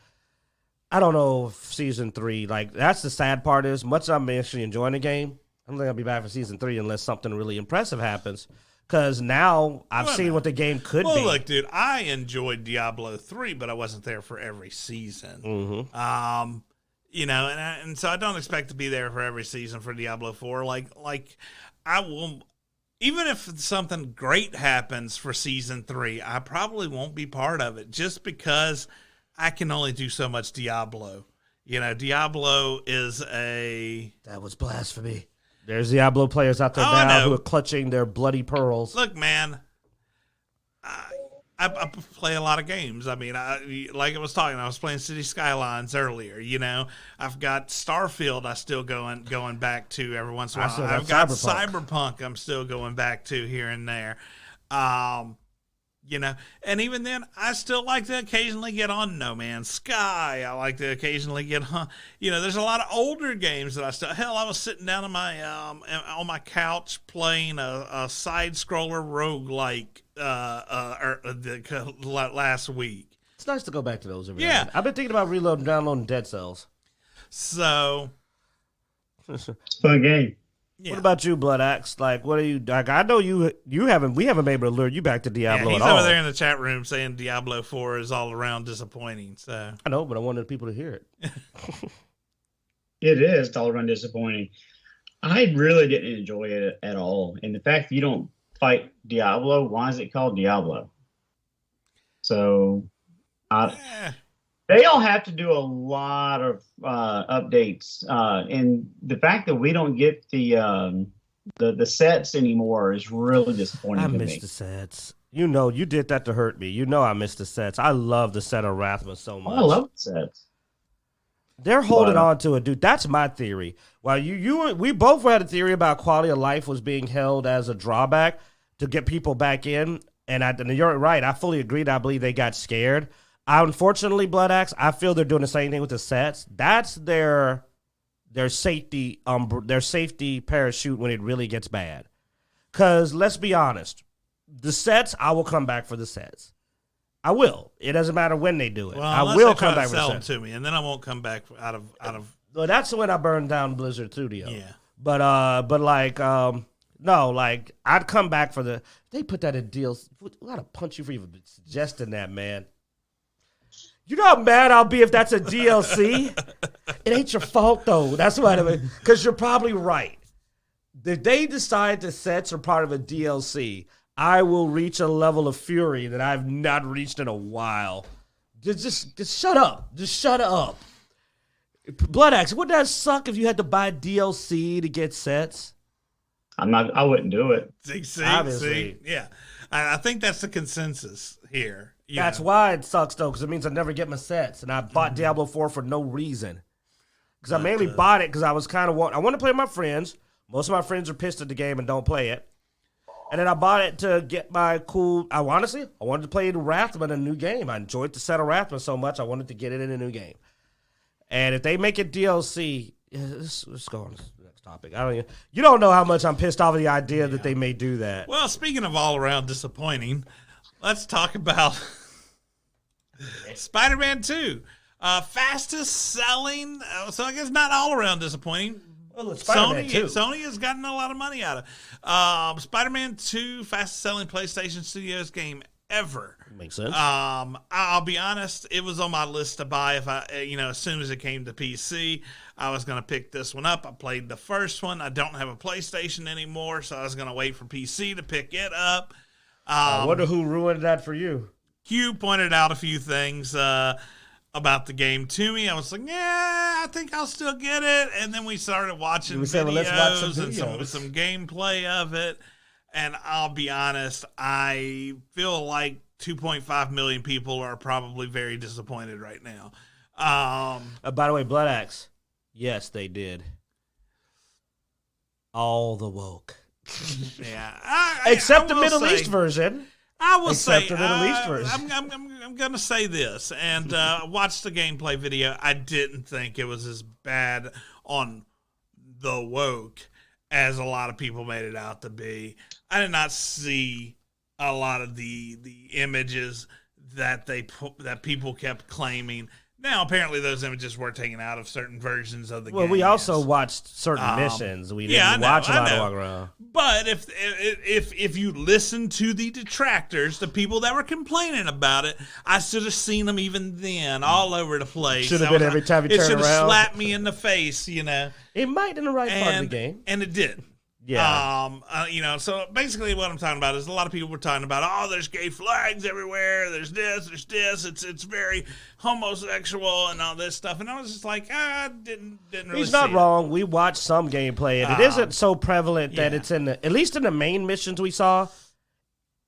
Speaker 2: I don't know if Season 3, like, that's the sad part is, much as I'm actually enjoying the game, I don't think I'll be back for Season 3 unless something really impressive happens. Because now I've seen what the game could be.
Speaker 1: Well, look, dude, I enjoyed Diablo 3, but I wasn't there for every season.
Speaker 2: Mm-hmm.
Speaker 1: You know, and so I don't expect to be there for every season for Diablo 4. Like I will... Even if something great happens for Season 3, I probably won't be part of it, just because I can only do so much Diablo. You know, Diablo is a...
Speaker 2: That was blasphemy. There's Diablo players out there now who are clutching their bloody pearls.
Speaker 1: Look, man, I play a lot of games. I mean, like I was playing City Skylines earlier. You know, I've got Starfield. I still going back to every once in a while. I've got Cyberpunk. I'm still going back to here and there. You know, and even then, I still like to occasionally get on No Man's Sky. I like to occasionally get on. You know, there's a lot of older games that I still. Hell, I was sitting down on my couch playing a side scroller roguelike last week.
Speaker 2: It's nice to go back to those every now. I've been thinking about reloading, downloading Dead Cells.
Speaker 1: So,
Speaker 3: it's a fun game.
Speaker 1: Yeah.
Speaker 2: What about you, Bloodaxe? Like, what are you? Like, I know we haven't been able to lure you back to Diablo
Speaker 1: he's
Speaker 2: at all.
Speaker 1: over there in the chat room saying Diablo 4 is all around disappointing. So
Speaker 2: I know, but I wanted people to hear it.
Speaker 3: It is all around disappointing. I really didn't enjoy it at all. And the fact that you don't fight Diablo, why is it called Diablo? So, they all have to do a lot of updates, and the fact that we don't get the sets anymore is really disappointing.
Speaker 2: I miss the sets. You know, you did that to hurt me. You know, I miss the sets. I love the set of Rathma so much.
Speaker 3: I love the sets.
Speaker 2: They're holding on to it, dude. That's my theory. While we both had a theory about quality of life was being held as a drawback to get people back in, and you're right. I fully agreed. I believe they got scared. Unfortunately, Bloodaxe, I feel they're doing the same thing with the sets. That's their safety parachute when it really gets bad. Because let's be honest, the sets, I will come back for the sets. I will. It doesn't matter when they do it.
Speaker 1: Well,
Speaker 2: I will come back for
Speaker 1: sell
Speaker 2: the
Speaker 1: them
Speaker 2: sets.
Speaker 1: to me, and then I won't come back out of.
Speaker 2: Well, that's when I burned down Blizzard Studio.
Speaker 1: Yeah.
Speaker 2: But no, like I'd come back for the. They put that in deals. I gotta punch you for even suggesting that, man. You know how mad I'll be if that's a DLC? It ain't your fault, though. That's what I mean. Because you're probably right. if they decide the sets are part of a DLC, I will reach a level of fury that I've not reached in a while. Just shut up. Just shut up. Bloodaxe, wouldn't that suck if you had to buy DLC to get sets?
Speaker 3: I wouldn't do it.
Speaker 1: See, yeah. I think that's the consensus here.
Speaker 2: That's why it sucks, though, because it means I never get my sets. And I bought Diablo 4 for no reason. Because I mainly bought it because I was kind of I want to play with my friends. Most of my friends are pissed at the game and don't play it. And then I bought it to get my cool. I wanted to play Wrathman in a new game. I enjoyed the set of Wrathman so much, I wanted to get it in a new game. And if they make it DLC, let's go on to the next topic. You don't know how much I'm pissed off of the idea that they may do that.
Speaker 1: Well, speaking of all around disappointing, let's talk about Spider-Man 2. Fastest selling, so I guess not all around disappointing.
Speaker 2: Well,
Speaker 1: Sony has gotten a lot of money out of Spider-Man 2, fastest selling PlayStation Studios game ever.
Speaker 2: Makes sense.
Speaker 1: I'll be honest, it was on my list to buy if as soon as it came to PC, I was going to pick this one up. I played the first one. I don't have a PlayStation anymore, so I was going to wait for PC to pick it up.
Speaker 2: I wonder who ruined that for you.
Speaker 1: Q pointed out a few things about the game to me. I was like, yeah, I think I'll still get it. And then we started watching videos and some gameplay of it. And I'll be honest, I feel like 2.5 million people are probably very disappointed right now.
Speaker 2: By the way, Bloodaxe, yes, they did. All the woke.
Speaker 1: Yeah.
Speaker 2: Except the Middle East version.
Speaker 1: I will say,
Speaker 2: I'm
Speaker 1: going to say this, and watch the gameplay video. I didn't think it was as bad on the woke as a lot of people made it out to be. I did not see a lot of the images that people kept claiming. Now, apparently, those images were taken out of certain versions of the game.
Speaker 2: Well, we also watched certain missions. We didn't watch a lot of walk around.
Speaker 1: But if you listen to the detractors, the people that were complaining about it, I should have seen them even then all over the place.
Speaker 2: Should have been every time you turn around.
Speaker 1: It should have slapped me in the face,
Speaker 2: It might in the right part of the game.
Speaker 1: And it did.
Speaker 2: Yeah.
Speaker 1: So basically what I'm talking about is a lot of people were talking about, there's gay flags everywhere. There's this. It's very homosexual and all this stuff. And I was just like, didn't really
Speaker 2: He's not
Speaker 1: see
Speaker 2: wrong. We watched some gameplay, and it isn't so prevalent that it's at least in the main missions we saw,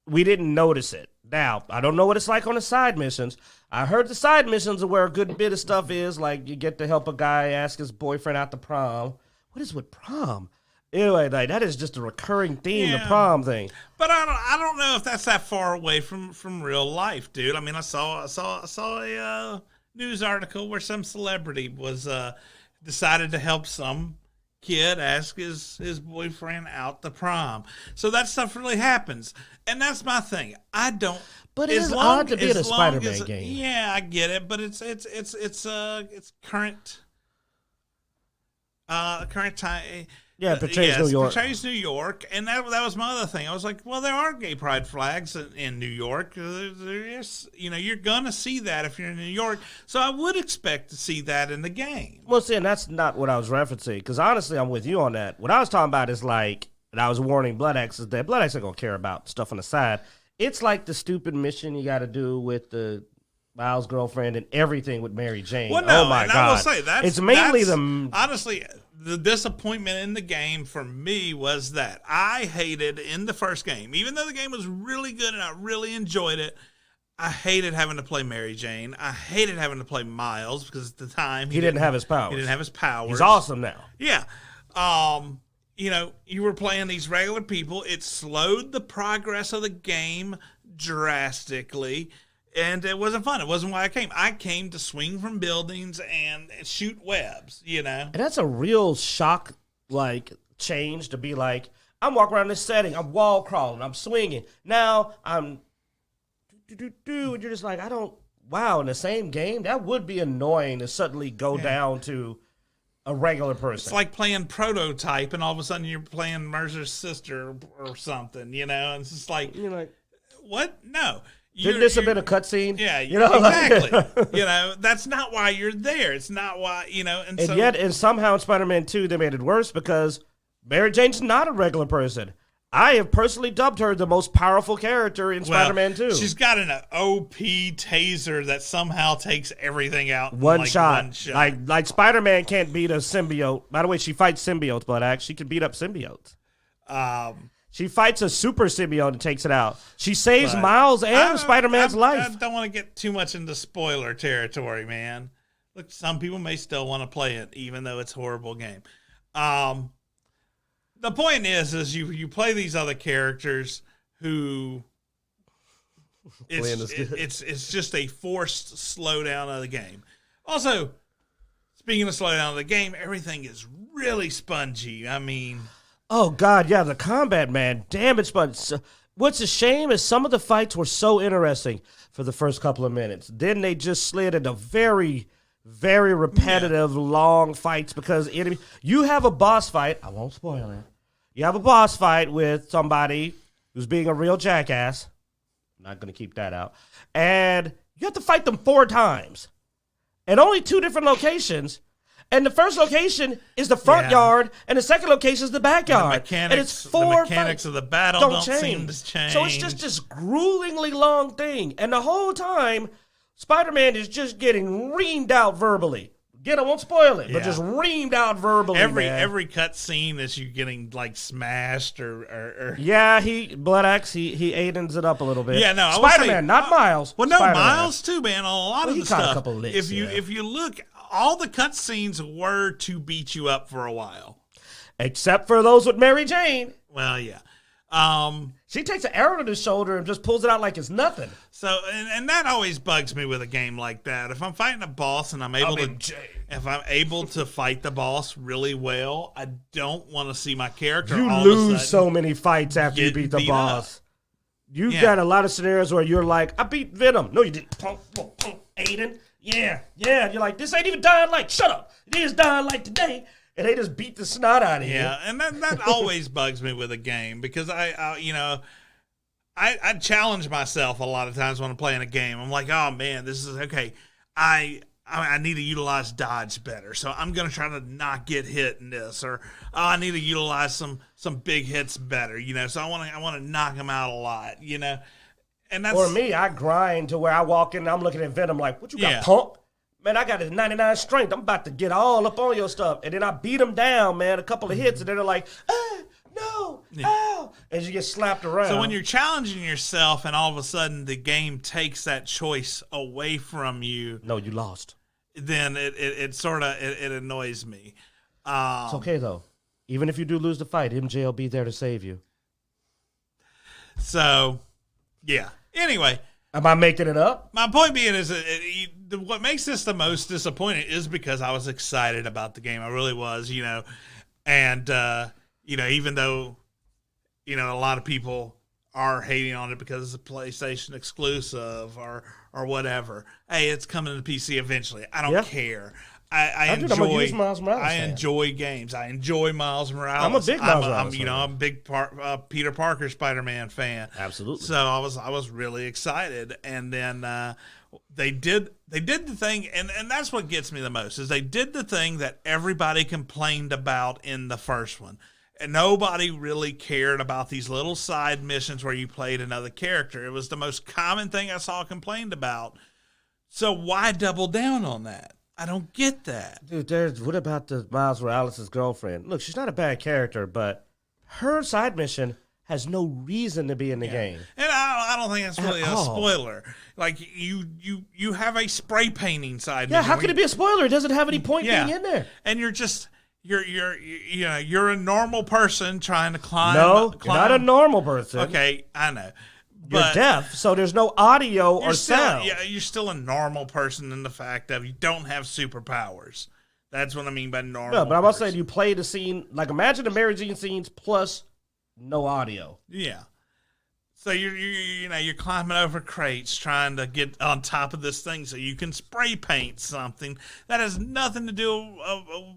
Speaker 2: we didn't notice it. Now, I don't know what it's like on the side missions. I heard the side missions are where a good bit of stuff is, like you get to help a guy ask his boyfriend out to prom. What is with prom? Anyway, that is just a recurring theme, the prom thing.
Speaker 1: But I don't know if that's that far away from real life, dude. I mean, I saw a news article where some celebrity was decided to help some kid ask his boyfriend out to prom. So that stuff really happens, and that's my thing. I don't.
Speaker 2: But it is odd to be in a Spider-Man game.
Speaker 1: Yeah, I get it, but it's current time.
Speaker 2: Yeah, portrays New York.
Speaker 1: Portrays New York, and that was my other thing. I was like, well, there are gay pride flags in New York. You're gonna see that if you're in New York. So I would expect to see that in the game.
Speaker 2: Well, see, and that's not what I was referencing. Because honestly, I'm with you on that. What I was talking about is like, and I was warning Bloodaxe is that Bloodaxe ain't gonna care about stuff on the side. It's like the stupid mission you got to do with the Miles' girlfriend and everything with Mary Jane.
Speaker 1: Well, no,
Speaker 2: oh my God!
Speaker 1: I will say
Speaker 2: it's mainly
Speaker 1: honestly. The disappointment in the game for me was that I hated in the first game, even though the game was really good and I really enjoyed it, I hated having to play Mary Jane. I hated having to play Miles because at the time
Speaker 2: he didn't have his powers.
Speaker 1: He didn't have his powers.
Speaker 2: He's awesome now.
Speaker 1: Yeah. You were playing these regular people. It slowed the progress of the game drastically. And it wasn't fun. It wasn't why I came. I came to swing from buildings and shoot webs, And
Speaker 2: that's a real shock, change to be like, I'm walking around this setting, I'm wall crawling, I'm swinging. Now I'm and you're just like, in the same game, that would be annoying to suddenly go down to a regular person.
Speaker 1: It's like playing Prototype and all of a sudden you're playing Mercer's sister or something, And it's just like,
Speaker 2: you're like,
Speaker 1: what? No.
Speaker 2: Didn't this have been a cutscene?
Speaker 1: Yeah, exactly. That's not why you're there. It's not why,
Speaker 2: And somehow in Spider-Man 2, they made it worse because Mary Jane's not a regular person. I have personally dubbed her the most powerful character in Spider-Man 2.
Speaker 1: She's got an OP taser that somehow takes everything out in
Speaker 2: One shot.
Speaker 1: One shot.
Speaker 2: Like Spider-Man can't beat a symbiote. By the way, she fights symbiotes, Bloodaxe. She can beat up symbiotes. She fights a super symbiote and takes it out. She saves Miles and Spider-Man's life.
Speaker 1: I don't want to get too much into spoiler territory, man. Look, some people may still want to play it, even though it's a horrible game. The point is you play these other characters who it's just a forced slowdown of the game. Also, speaking of slowdown of the game, everything is really spongy. I mean,
Speaker 2: oh God, yeah, the combat, man, damn it's spongy. What's a shame is some of the fights were so interesting for the first couple of minutes. Then they just slid into very, very repetitive, long fights because you have a boss fight. I won't spoil it. You have a boss fight with somebody who's being a real jackass. I'm not going to keep that out. And you have to fight them 4 times. And only 2 different locations. And the first location is the front yard, and the second location is the backyard. And it's
Speaker 1: the mechanics of the battle don't seem to change.
Speaker 2: So it's just this gruelingly long thing. And the whole time, Spider-Man is just getting reamed out verbally. Again, I won't spoil it, but just reamed out verbally.
Speaker 1: Every cut scene is you getting like smashed or
Speaker 2: yeah, Bloodaxe, he Aiden's it up a little bit.
Speaker 1: Yeah, no,
Speaker 2: Spider-Man, not Miles.
Speaker 1: Well, no,
Speaker 2: Spider-Man.
Speaker 1: Miles too, man. A lot of the stuff.
Speaker 2: A couple licks,
Speaker 1: if you look, all the cut scenes were to beat you up for a while,
Speaker 2: except for those with Mary Jane.
Speaker 1: Well, yeah.
Speaker 2: She takes an arrow to the shoulder and just pulls it out like it's nothing.
Speaker 1: So, and that always bugs me with a game like that. If I'm fighting a boss and I'm able to fight the boss really well, I don't want to see my character.
Speaker 2: You lose so many fights after you beat the boss. You've got a lot of scenarios where you're like, I beat Venom. No, you didn't. Punk, Aiden. Yeah. You're like, this ain't even dying light. Shut up. It is dying light today. And they just beat the snot out of you.
Speaker 1: Yeah, and that always bugs me with a game because I challenge myself a lot of times when I'm playing a game. I'm like, oh man, this is okay. I need to utilize dodge better, so I'm gonna try to not get hit in this, or I need to utilize some big hits better. So I want to knock them out a lot. And that's
Speaker 2: for me. I grind to where I walk in and I'm looking at Venom like, what you got, punk? Man, I got his 99 strength. I'm about to get all up on your stuff. And then I beat him down, man, a couple of hits. And then they're like, no, ow. As you get slapped around.
Speaker 1: So when you're challenging yourself and all of a sudden the game takes that choice away from you.
Speaker 2: No, you lost.
Speaker 1: Then it sort of annoys me.
Speaker 2: It's okay, though. Even if you do lose the fight, MJ will be there to save you.
Speaker 1: So, yeah. Anyway.
Speaker 2: Am I making it up?
Speaker 1: My point being is what makes this the most disappointing is because I was excited about the game. I really was, and, even though, a lot of people are hating on it because it's a PlayStation exclusive or whatever. Hey, it's coming to the PC eventually. I don't care. I enjoy games. I enjoy Miles Morales.
Speaker 2: I'm a big Miles Morales fan.
Speaker 1: I'm a big Peter Parker Spider-Man fan.
Speaker 2: Absolutely.
Speaker 1: So I was really excited, and then they did the thing, and that's what gets me the most is they did the thing that everybody complained about in the first one. And nobody really cared about these little side missions where you played another character. It was the most common thing I saw complained about. So why double down on that? I don't get that.
Speaker 2: Dude, what about the Miles Morales' girlfriend? Look, she's not a bad character, but her side mission has no reason to be in the game.
Speaker 1: And I don't think that's really a spoiler. Like, you have a spray painting side mission.
Speaker 2: Yeah, how could it be a spoiler? It doesn't have any point being in there.
Speaker 1: And you're just... You're a normal person trying to climb.
Speaker 2: No, you're not a normal person.
Speaker 1: Okay, I know.
Speaker 2: You're deaf, so there's no audio or sound.
Speaker 1: Yeah, you're still a normal person in the fact that you don't have superpowers. That's what I mean by normal.
Speaker 2: No, but I'm saying you play the scene, like imagine the Mary Jane scenes plus no audio.
Speaker 1: Yeah. So you're climbing over crates trying to get on top of this thing so you can spray paint something that has nothing to do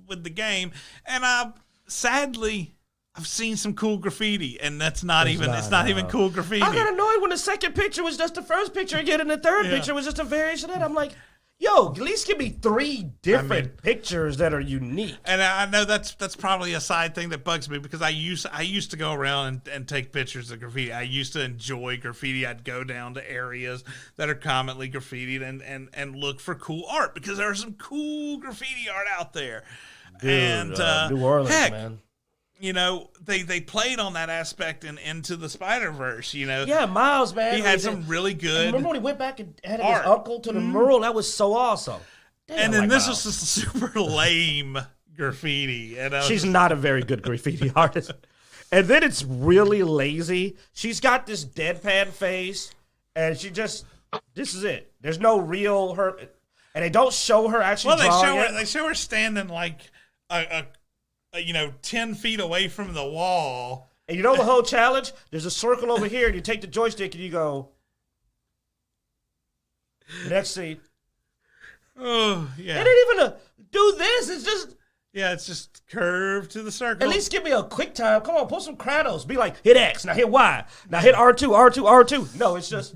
Speaker 1: with the game. And sadly, I've seen some cool graffiti, and that's not even cool graffiti.
Speaker 2: I got annoyed when the second picture was just the first picture again, and the third picture was just a variation of it. I'm like, Yo, at least give me 3 different pictures that are unique.
Speaker 1: And I know that's probably a side thing that bugs me because I used to go around and take pictures of graffiti. I used to enjoy graffiti. I'd go down to areas that are commonly graffitied and look for cool art because there's some cool graffiti art out there.
Speaker 2: Dude,
Speaker 1: and
Speaker 2: New Orleans, man.
Speaker 1: You know, they played on that aspect in Into the Spider-Verse, you know.
Speaker 2: Yeah, Miles, man.
Speaker 1: He had some really good
Speaker 2: remember when he went back and had
Speaker 1: art.
Speaker 2: his uncle to the mural? That was so awesome. Damn,
Speaker 1: and then
Speaker 2: like
Speaker 1: this
Speaker 2: Miles.
Speaker 1: was just super lame graffiti. And
Speaker 2: She's not a very good graffiti artist. And then it's really lazy. She's got this deadpan face, and she just, this is it. There's no real her, and they don't show her actually drawing it.
Speaker 1: They show her standing like a 10 feet away from the wall.
Speaker 2: And you know the whole challenge? There's a circle over here, and you take the joystick and you go, next scene.
Speaker 1: Oh, yeah.
Speaker 2: It ain't even do this. It's just.
Speaker 1: Yeah, it's just curved to the circle.
Speaker 2: At least give me a quick time. Come on, pull some Kratos. Be like, hit X, now hit Y, now hit R2, R2, R2. No, it's just.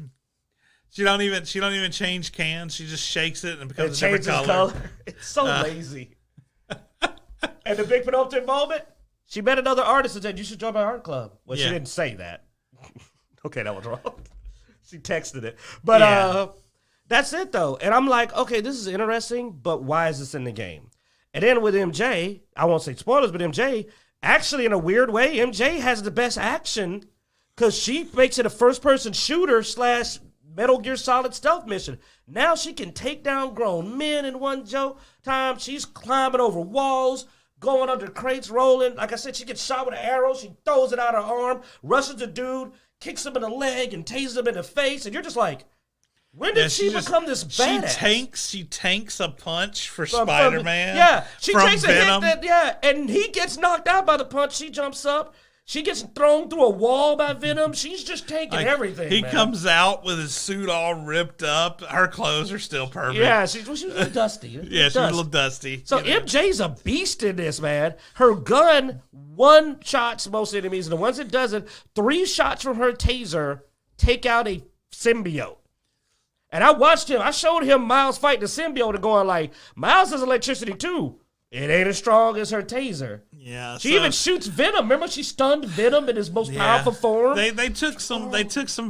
Speaker 1: She don't even change cans. She just shakes it and it becomes a different color.
Speaker 2: It's so lazy. And the big penultimate moment, she met another artist and said, "You should join my art club." Well, she didn't say that. Okay, that was wrong. She texted it. But that's it, though. And I'm like, okay, this is interesting, but why is this in the game? And then with MJ, I won't say spoilers, but MJ, actually, in a weird way, MJ has the best action because she makes it a first-person shooter / Metal Gear Solid stealth mission. Now she can take down grown men in one time. She's climbing over walls, going under crates, rolling. Like I said, she gets shot with an arrow. She throws it out her arm, rushes a dude, kicks him in the leg, and tases him in the face. And you're just like, when did she become this badass?
Speaker 1: She tanks a punch for Spider-Man.
Speaker 2: Yeah, she takes
Speaker 1: Venom.
Speaker 2: a hit. And he gets knocked out by the punch. She jumps up. She gets thrown through a wall by Venom. She's just taking everything.
Speaker 1: He
Speaker 2: man.
Speaker 1: comes out with his suit all ripped up. Her clothes are still perfect.
Speaker 2: Yeah, she was a little dusty.
Speaker 1: She's a little dusty.
Speaker 2: So MJ's a beast in this, man. Her gun one-shots most enemies, and the ones it doesn't, 3 shots from her taser take out a symbiote. And I watched him. I showed him Miles fighting the symbiote and going like, Miles has electricity too. It ain't as strong as her taser.
Speaker 1: Yeah,
Speaker 2: she even shoots Venom. Remember, she stunned Venom in his most powerful form.
Speaker 1: They took some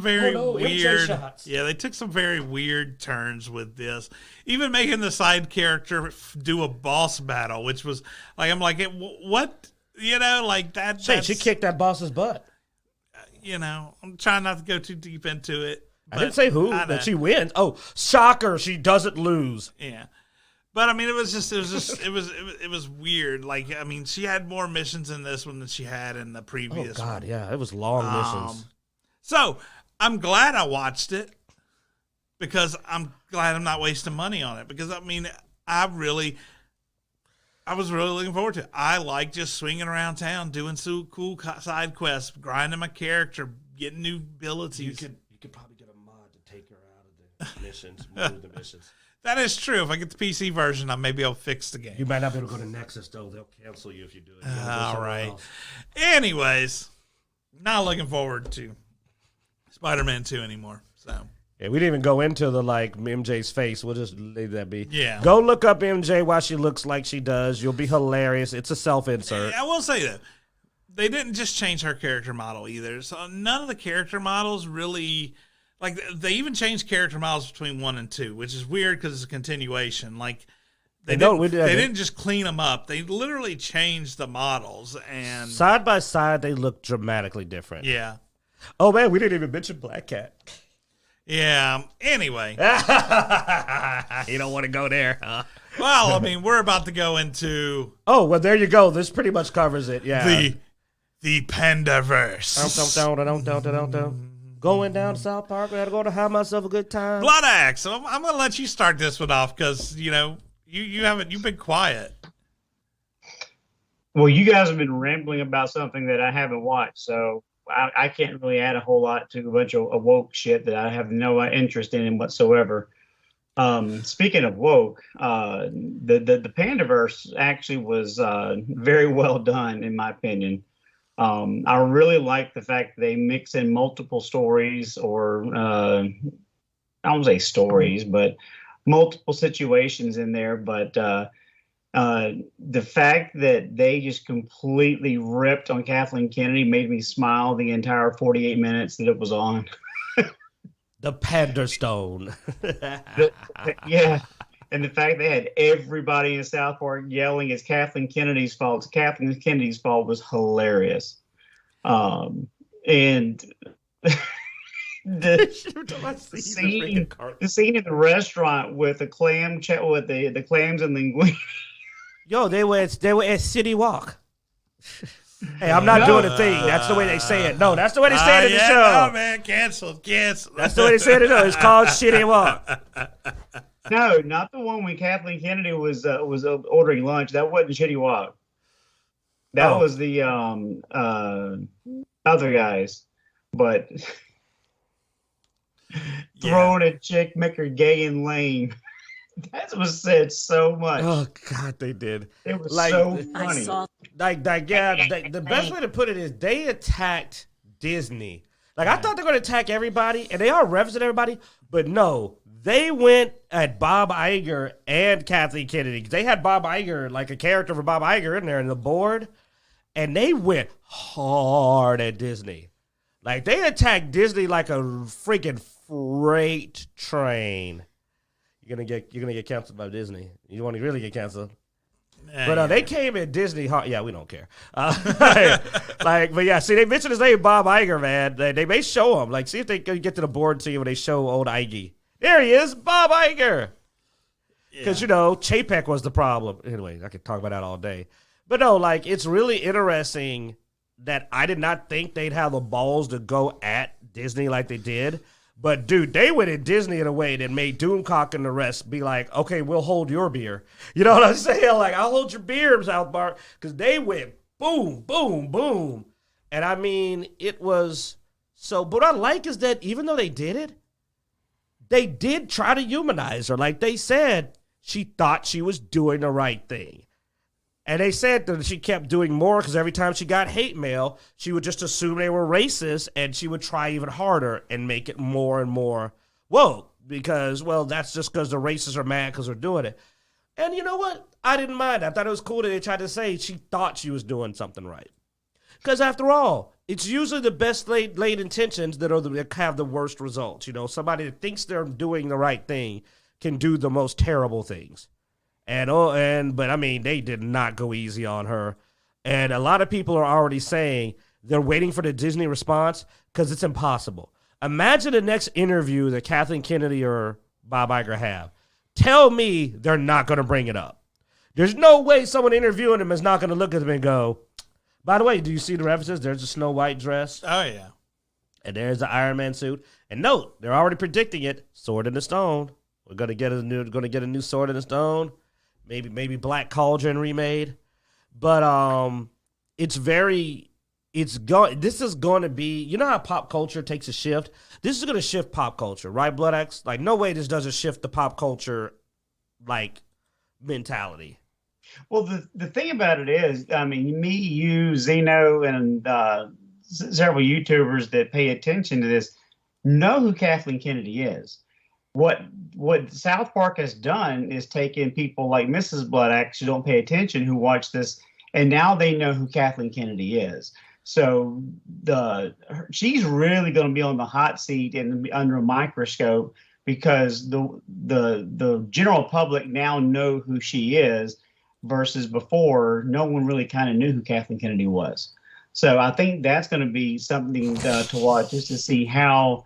Speaker 1: very weird. Yeah, they took some very weird turns with this. Even making the side character do a boss battle, which was like, I'm like, what? You know, like that.
Speaker 2: She kicked that boss's butt.
Speaker 1: You know, I'm trying not to go too deep into it.
Speaker 2: I didn't say who, but she wins. Oh, shocker! She doesn't lose.
Speaker 1: Yeah. But I mean, it was weird. Like, I mean, she had more missions in this one than she had in the previous one.
Speaker 2: Oh, God, yeah. It was long missions.
Speaker 1: So, I'm glad I watched it because I'm glad I'm not wasting money on it. Because, I mean, I was really looking forward to it. I like just swinging around town, doing some cool side quests, grinding my character, getting new abilities.
Speaker 2: You could probably get a mod to take her out of the missions, move the missions.
Speaker 1: That is true. If I get the PC version, I may be able to fix the game.
Speaker 2: You might not be able to go to Nexus, though. They'll cancel you if you do it.
Speaker 1: All right. Anyways, not looking forward to Spider-Man 2 anymore. So
Speaker 2: yeah, we didn't even go into the MJ's face. We'll just leave that be.
Speaker 1: Yeah.
Speaker 2: Go look up MJ while she looks like she does. You'll be hilarious. It's a self-insert.
Speaker 1: I will say that they didn't just change her character model either. So none of the character models really. Like, they even changed character models between 1 and 2, which is weird because it's a continuation. Like, they didn't just clean them up. They literally changed the models. And
Speaker 2: side by side, they look dramatically different.
Speaker 1: Yeah.
Speaker 2: Oh, man, we didn't even mention Black Cat.
Speaker 1: Yeah. Anyway.
Speaker 2: You don't want to go there, huh?
Speaker 1: Well, I mean, we're about to go into...
Speaker 2: Oh, well, there you go. This pretty much covers it, yeah.
Speaker 1: The Pandaverse.
Speaker 2: Going down to South Park, I gotta go to have myself a good time.
Speaker 1: Bloodaxe. So I'm gonna let you start this one off because you've been quiet.
Speaker 3: Well, you guys have been rambling about something that I haven't watched, so I can't really add a whole lot to a bunch of woke shit that I have no interest in whatsoever. Speaking of woke, the Pandaverse actually was very well done in my opinion. I really like the fact that they mix in multiple stories, or I don't say stories, but multiple situations in there, but the fact that they just completely ripped on Kathleen Kennedy made me smile the entire 48 minutes that it was on.
Speaker 2: The Panderstone.
Speaker 3: Yeah. And the fact they had everybody in South Park yelling it's Kathleen Kennedy's fault. Kathleen Kennedy's fault was hilarious. And the scene in the restaurant with the with the clams and linguine.
Speaker 2: Yo, they were at City Walk. Hey, I'm not doing a thing. That's the way they say it. No, that's the way they say it in the show.
Speaker 1: No, man, canceled.
Speaker 2: That's the way they say it in the show. It's called City Walk.
Speaker 3: No, not the one when Kathleen Kennedy was ordering lunch. That wasn't Shitty Walk. That was the other guys. But throwing a chick, make her gay and lame. That was said so much.
Speaker 2: Oh God, they did.
Speaker 3: It was so funny.
Speaker 2: The best way to put it is they attacked Disney. Like I thought they were going to attack everybody, and they are representing everybody, but no, they went at Bob Iger and Kathleen Kennedy. They had Bob Iger, like a character for Bob Iger, in there in the board, and they went hard at Disney. Like they attacked Disney like a freaking freight train. You're gonna get canceled by Disney. You want to really get canceled, but they came at Disney hard. Yeah, we don't care. But yeah, see, they mentioned his name, Bob Iger, man. They may show him. Like, see if they can get to the board scene when they show old Iggy. There he is, Bob Iger. Because Chapek was the problem. Anyway, I could talk about that all day. But no, like it's really interesting that I did not think they'd have the balls to go at Disney like they did. But, dude, they went at Disney in a way that made Doomcock and the rest be like, okay, we'll hold your beer. You know what I'm saying? Like, I'll hold your beer, South Park. Because they went boom, boom, boom. And, I mean, it was so. But what I like is that even though they did it, they did try to humanize her. Like they said, she thought she was doing the right thing. And they said that she kept doing more because every time she got hate mail, she would just assume they were racist and she would try even harder and make it more and more woke because, well, that's just because the racists are mad because they're doing it. And you know what? I didn't mind. I thought it was cool that they tried to say she thought she was doing something right. Because after all, it's usually the best laid intentions that have the worst results. Somebody that thinks they're doing the right thing can do the most terrible things. But I mean, they did not go easy on her. And a lot of people are already saying they're waiting for the Disney response because it's impossible. Imagine the next interview that Kathleen Kennedy or Bob Iger have. Tell me they're not going to bring it up. There's no way someone interviewing them is not going to look at them and go, by the way, do you see the references? There's a Snow White dress.
Speaker 1: Oh, yeah.
Speaker 2: And there's the Iron Man suit. And note, they're already predicting it. Sword in the Stone. We're going to get a new Sword in the Stone. Maybe Black Cauldron remade, but this is going to be, how pop culture takes a shift. This is going to shift pop culture, right, Bloodaxe? Like, no way this doesn't shift the pop culture like mentality.
Speaker 3: Well, the thing about it is, I mean, me, you, Zeno, and several YouTubers that pay attention to this know who Kathleen Kennedy is. What South Park has done is taken people like Mrs. Bloodaxe who don't pay attention, who watch this, and now they know who Kathleen Kennedy is. So she's really going to be on the hot seat and under a microscope because the general public now know who she is, versus before no one really kind of knew who Kathleen Kennedy was. So I think that's going to be something to watch, just to see how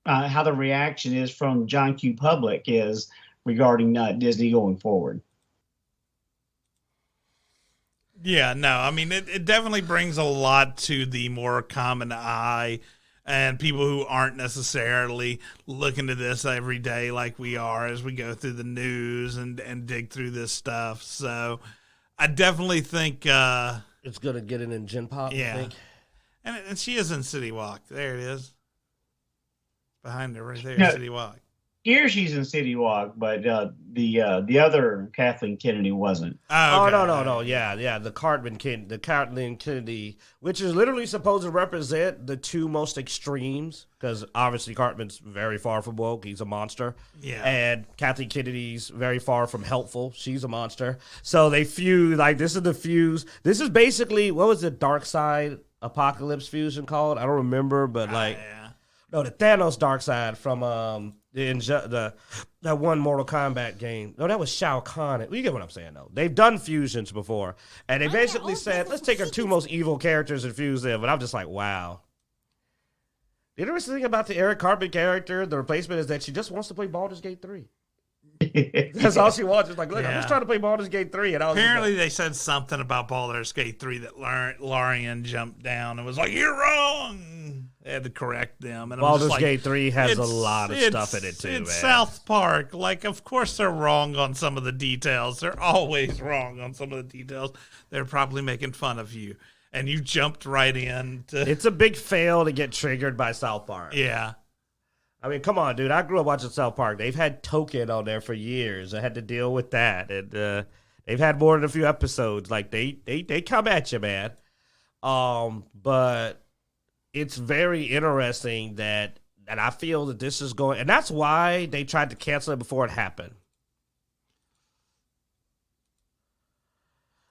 Speaker 3: how the reaction is from John Q. Public is regarding Disney going forward.
Speaker 1: Yeah, no, I mean, it definitely brings a lot to the more common eye and people who aren't necessarily looking to this every day like we are as we go through the news and dig through this stuff. So I definitely think
Speaker 2: it's going to get it in Gen Pop,
Speaker 1: yeah.
Speaker 2: I think.
Speaker 1: And she is in City Walk. There it is. Behind her right there, City Walk.
Speaker 3: Here she's in City Walk, but the other Kathleen Kennedy wasn't.
Speaker 1: Oh, okay.
Speaker 2: No. Yeah. The Kathleen Kennedy, which is literally supposed to represent the two most extremes, because obviously Cartman's very far from woke. He's a monster.
Speaker 1: Yeah.
Speaker 2: And Kathleen Kennedy's very far from helpful. She's a monster. So they fuse, like, this is the fuse. This is basically, what was the Dark Side Apocalypse fusion called? I don't remember, but no, the Thanos Dark Side from that one Mortal Kombat game. No, that was Shao Kahn. You get what I'm saying, though. They've done fusions before, and they basically said, let's take our two most evil characters and fuse them. And I'm just like, wow. The interesting thing about the Eric Cartman character, the replacement, is that she just wants to play Baldur's Gate 3. That's all she wants. It's like, look, I'm just trying to play Baldur's Gate 3. And
Speaker 1: apparently they said something about Baldur's Gate 3 that Larian jumped down and was like, you're wrong. They had to correct them. And
Speaker 2: Baldur's Gate 3 has a lot of stuff in it, too,
Speaker 1: it's
Speaker 2: man.
Speaker 1: South Park. Like, of course they're wrong on some of the details. They're always wrong on some of the details. They're probably making fun of you. And you jumped right in.
Speaker 2: It's a big fail to get triggered by South Park.
Speaker 1: Yeah.
Speaker 2: I mean, come on, dude. I grew up watching South Park. They've had Token on there for years. I had to deal with that. And they've had more than a few episodes. Like, they come at you, man. But it's very interesting that I feel that this is going, and that's why they tried to cancel it before it happened.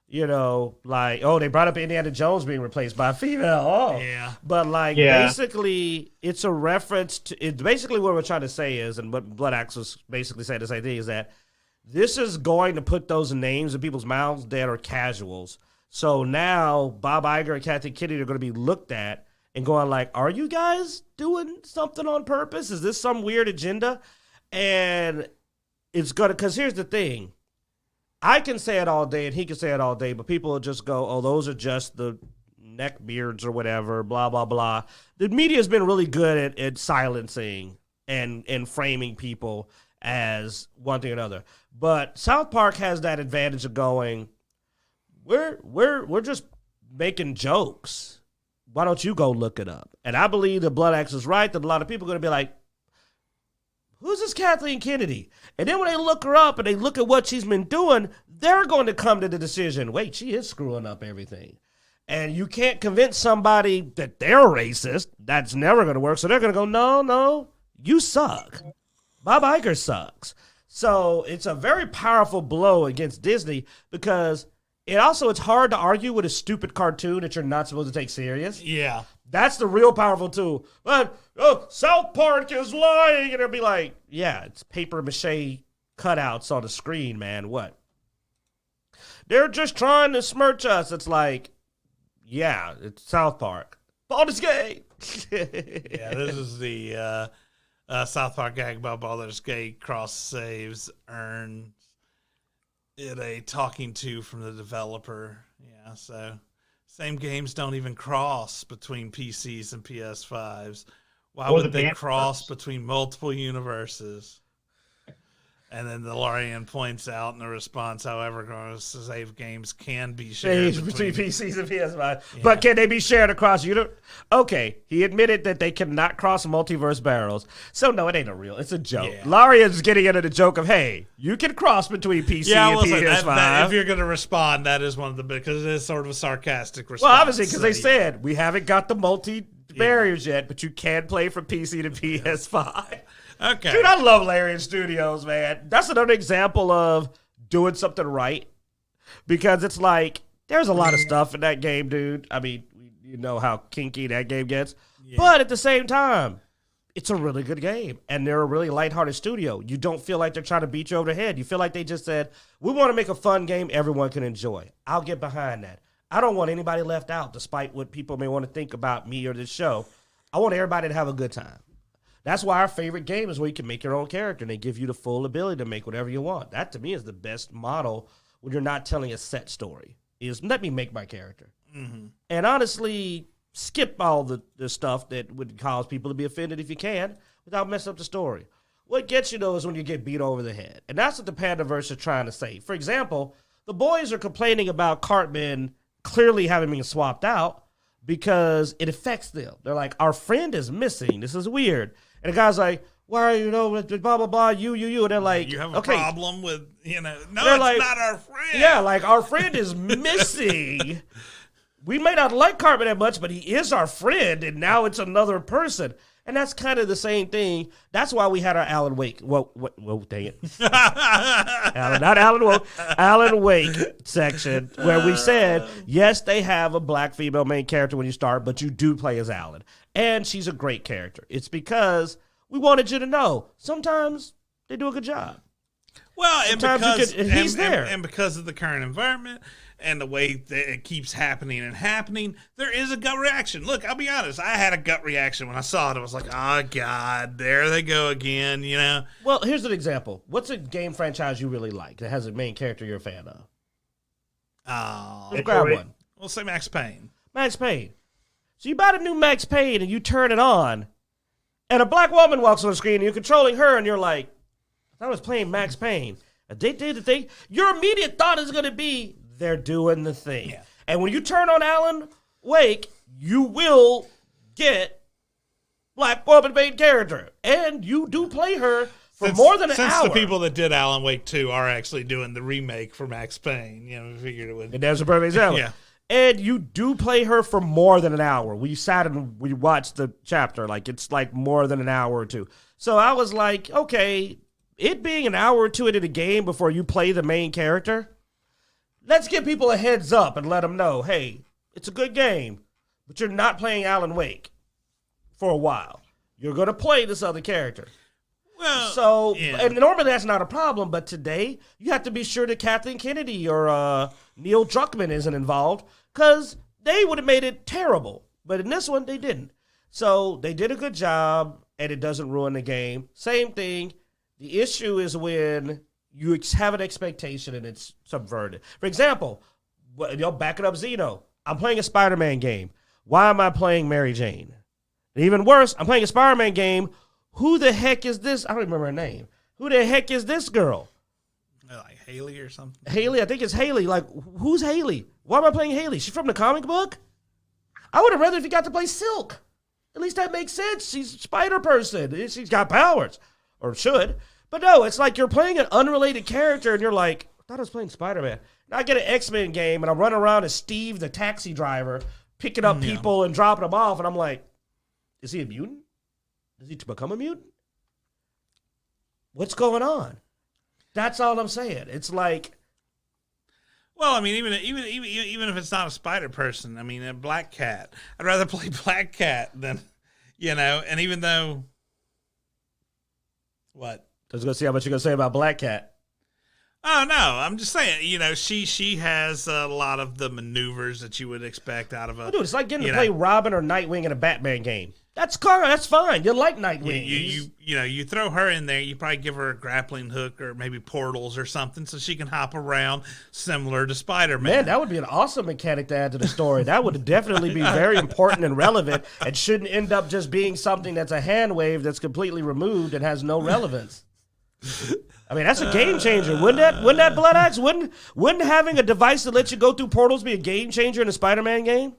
Speaker 2: You know, like, oh, they brought up Indiana Jones being replaced by a female. Oh,
Speaker 1: yeah.
Speaker 2: But basically, it's a reference to. It's basically what we're trying to say is, and what Bloodaxe was basically saying the same thing, is that this is going to put those names in people's mouths that are casuals. So now Bob Iger and Kathy Kennedy are going to be looked at and going like, are you guys doing something on purpose? Is this some weird agenda? And it's going to, because here's the thing. I can say it all day and he can say it all day, but people will just go, oh, those are just the neck beards or whatever, blah, blah, blah. The media has been really good at silencing and framing people as one thing or another. But South Park has that advantage of going, we're just making jokes. Why don't you go look it up? And I believe that Bloodaxe is right, that a lot of people are going to be like, who's this Kathleen Kennedy? And then when they look her up and they look at what she's been doing, they're going to come to the decision, wait, she is screwing up everything. And you can't convince somebody that they're racist. That's never going to work. So they're going to go, no, you suck. Bob Iger sucks. So it's a very powerful blow against Disney because it's hard to argue with a stupid cartoon that you're not supposed to take serious.
Speaker 1: Yeah.
Speaker 2: That's the real powerful tool. But South Park is lying. And they'll be like, yeah, it's paper mache cutouts on the screen, man. What? They're just trying to smirch us. It's like, yeah, it's South Park. Baldur's Gate.
Speaker 1: Yeah, this is the South Park gag about Baldur's Gate. Cross saves, earn it a talking to from the developer. Yeah, so same games don't even cross between PCs and PS5s. Why would they cross between multiple universes? And then the Larian points out in the response, however, save games can be shared
Speaker 2: between PCs and PS5. Yeah. But can they be shared across Okay, he admitted that they cannot cross multiverse barrels. So, no, it ain't it's a joke. Yeah. Larian's getting into the joke of, hey, you can cross between PC and PS5.
Speaker 1: If you're going to respond, that is one of the, because it is sort of a sarcastic response.
Speaker 2: Well, obviously, because they said, we haven't got the multi-barriers yet, but you can play from PC to PS5.
Speaker 1: Okay.
Speaker 2: Dude, I love Larian Studios, man. That's another example of doing something right. Because it's like, there's a lot of stuff in that game, dude. I mean, you know how kinky that game gets. Yeah. But at the same time, it's a really good game. And they're a really lighthearted studio. You don't feel like they're trying to beat you over the head. You feel like they just said, we want to make a fun game everyone can enjoy. I'll get behind that. I don't want anybody left out, despite what people may want to think about me or this show. I want everybody to have a good time. That's why our favorite game is where you can make your own character and they give you the full ability to make whatever you want. That, to me, is the best model when you're not telling a set story, is let me make my character. Mm-hmm. And honestly, skip all the stuff that would cause people to be offended if you can without messing up the story. What gets you, though, is when you get beat over the head. And that's what the Pandaverse are trying to say. For example, the boys are complaining about Cartman clearly having been swapped out because it affects them. They're like, our friend is missing. This is weird. And the guy's like, why are you know blah blah blah you and they're like,
Speaker 1: you have a
Speaker 2: okay,
Speaker 1: problem with no,
Speaker 2: they're
Speaker 1: it's
Speaker 2: like,
Speaker 1: not our friend.
Speaker 2: Yeah, like our friend is missing. We may not like Cartman that much, but he is our friend, and now it's another person. And that's kind of the same thing. That's why we had our Alan Wake. Whoa, dang it. Alan Wake section where we said, yes, they have a black female main character when you start, but you do play as Alan. And she's a great character. It's because we wanted you to know sometimes they do a good job.
Speaker 1: Well, and because
Speaker 2: he's there.
Speaker 1: And because of the current environment and the way that it keeps happening, there is a gut reaction. Look, I'll be honest. I had a gut reaction when I saw it. I was like, oh, God, there they go again, you know?
Speaker 2: Well, here's an example. What's a game franchise you really like that has a main character you're a fan of?
Speaker 1: Oh.
Speaker 2: Grab one.
Speaker 1: We'll say Max Payne.
Speaker 2: Max Payne. So you buy the new Max Payne and you turn it on, and a black woman walks on the screen and you're controlling her and you're like, I was playing Max Payne. They did the thing. Your immediate thought is going to be, they're doing the thing. Yeah. And when you turn on Alan Wake, you will get black woman main character. And you do play her for more than an hour.
Speaker 1: Since the people that did Alan Wake 2 are actually doing the remake for Max Payne, you know, we figured it would.
Speaker 2: And that's a perfect example. Yeah. And you do play her for more than an hour. We sat and we watched the chapter. Like, it's like more than an hour or two. So I was like, okay, it being an hour or two into the game before you play the main character, let's give people a heads up and let them know, hey, it's a good game, but you're not playing Alan Wake for a while. You're going to play this other character.
Speaker 1: Well,
Speaker 2: so, yeah. And normally that's not a problem, but today you have to be sure that Kathleen Kennedy or Neil Druckmann isn't involved, because they would have made it terrible. But in this one, they didn't. So they did a good job, and it doesn't ruin the game. Same thing. The issue is when you have an expectation and it's subverted. For example, back it up, Xeno. I'm playing a Spider-Man game. Why am I playing Mary Jane? And even worse, I'm playing a Spider-Man game. Who the heck is this? I don't remember her name. Who the heck is this girl?
Speaker 1: Like Haley or something?
Speaker 2: Haley, I think it's Haley. Like, who's Haley? Why am I playing Haley? She's from the comic book? I would have rather if you got to play Silk. At least that makes sense. She's a spider person. She's got powers. Or should. But no, it's like you're playing an unrelated character and you're like, I thought I was playing Spider-Man. Now I get an X-Men game and I'm running around as Steve, the taxi driver, picking up people and dropping them off. And I'm like, is he a mutant? Does he become a mutant? What's going on? That's all I'm saying. It's like,
Speaker 1: well, I mean, even if it's not a spider person, I mean, a Black Cat. I'd rather play Black Cat than, you know. And even though, what?
Speaker 2: I was going to see how much you're going to say about Black Cat.
Speaker 1: Oh, no. I'm just saying, you know, she has a lot of the maneuvers that you would expect out of a...
Speaker 2: Dude, it's like getting to play Robin or Nightwing in a Batman game. That's fine. You like Nightwing.
Speaker 1: You throw her in there, you probably give her a grappling hook or maybe portals or something so she can hop around similar to Spider-Man.
Speaker 2: Man, that would be an awesome mechanic to add to the story. That would definitely be very important and relevant and shouldn't end up just being something that's a hand wave that's completely removed and has no relevance. I mean, that's a game changer. Wouldn't that Bloodaxe? Wouldn't having a device that lets you go through portals be a game changer in a Spider-Man game?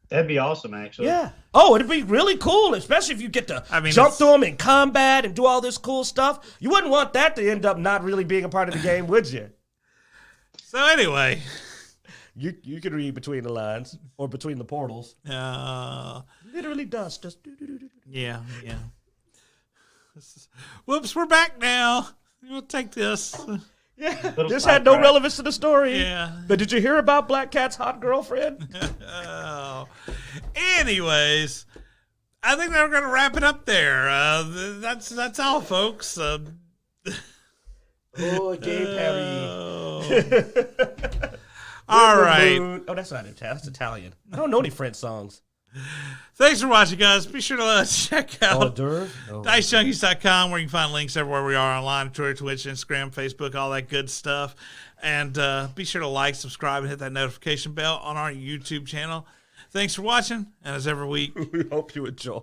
Speaker 3: That'd be awesome, actually.
Speaker 2: Yeah. Oh, it'd be really cool, especially if you get to jump through them in combat and do all this cool stuff. You wouldn't want that to end up not really being a part of the game, would you?
Speaker 1: So anyway,
Speaker 2: you could read between the lines or between the portals. Literally dust. Just
Speaker 1: yeah. Whoops, we're back now. We'll take this.
Speaker 2: Yeah, this had no relevance to the story.
Speaker 1: Yeah.
Speaker 2: But did you hear about Black Cat's hot girlfriend?
Speaker 1: Anyways, I think we're going to wrap it up there. That's all, folks.
Speaker 2: Game Perry.
Speaker 1: All right.
Speaker 2: Oh, that's not Italian. That's Italian. I don't know any French songs.
Speaker 1: Thanks for watching, guys. Be sure to check out Dicejunkies.com, where you can find links everywhere we are online, Twitter, Twitch, Instagram, Facebook, all that good stuff. And be sure to like, subscribe, and hit that notification bell on our YouTube channel. Thanks for watching, and as every week,
Speaker 2: we hope you enjoy.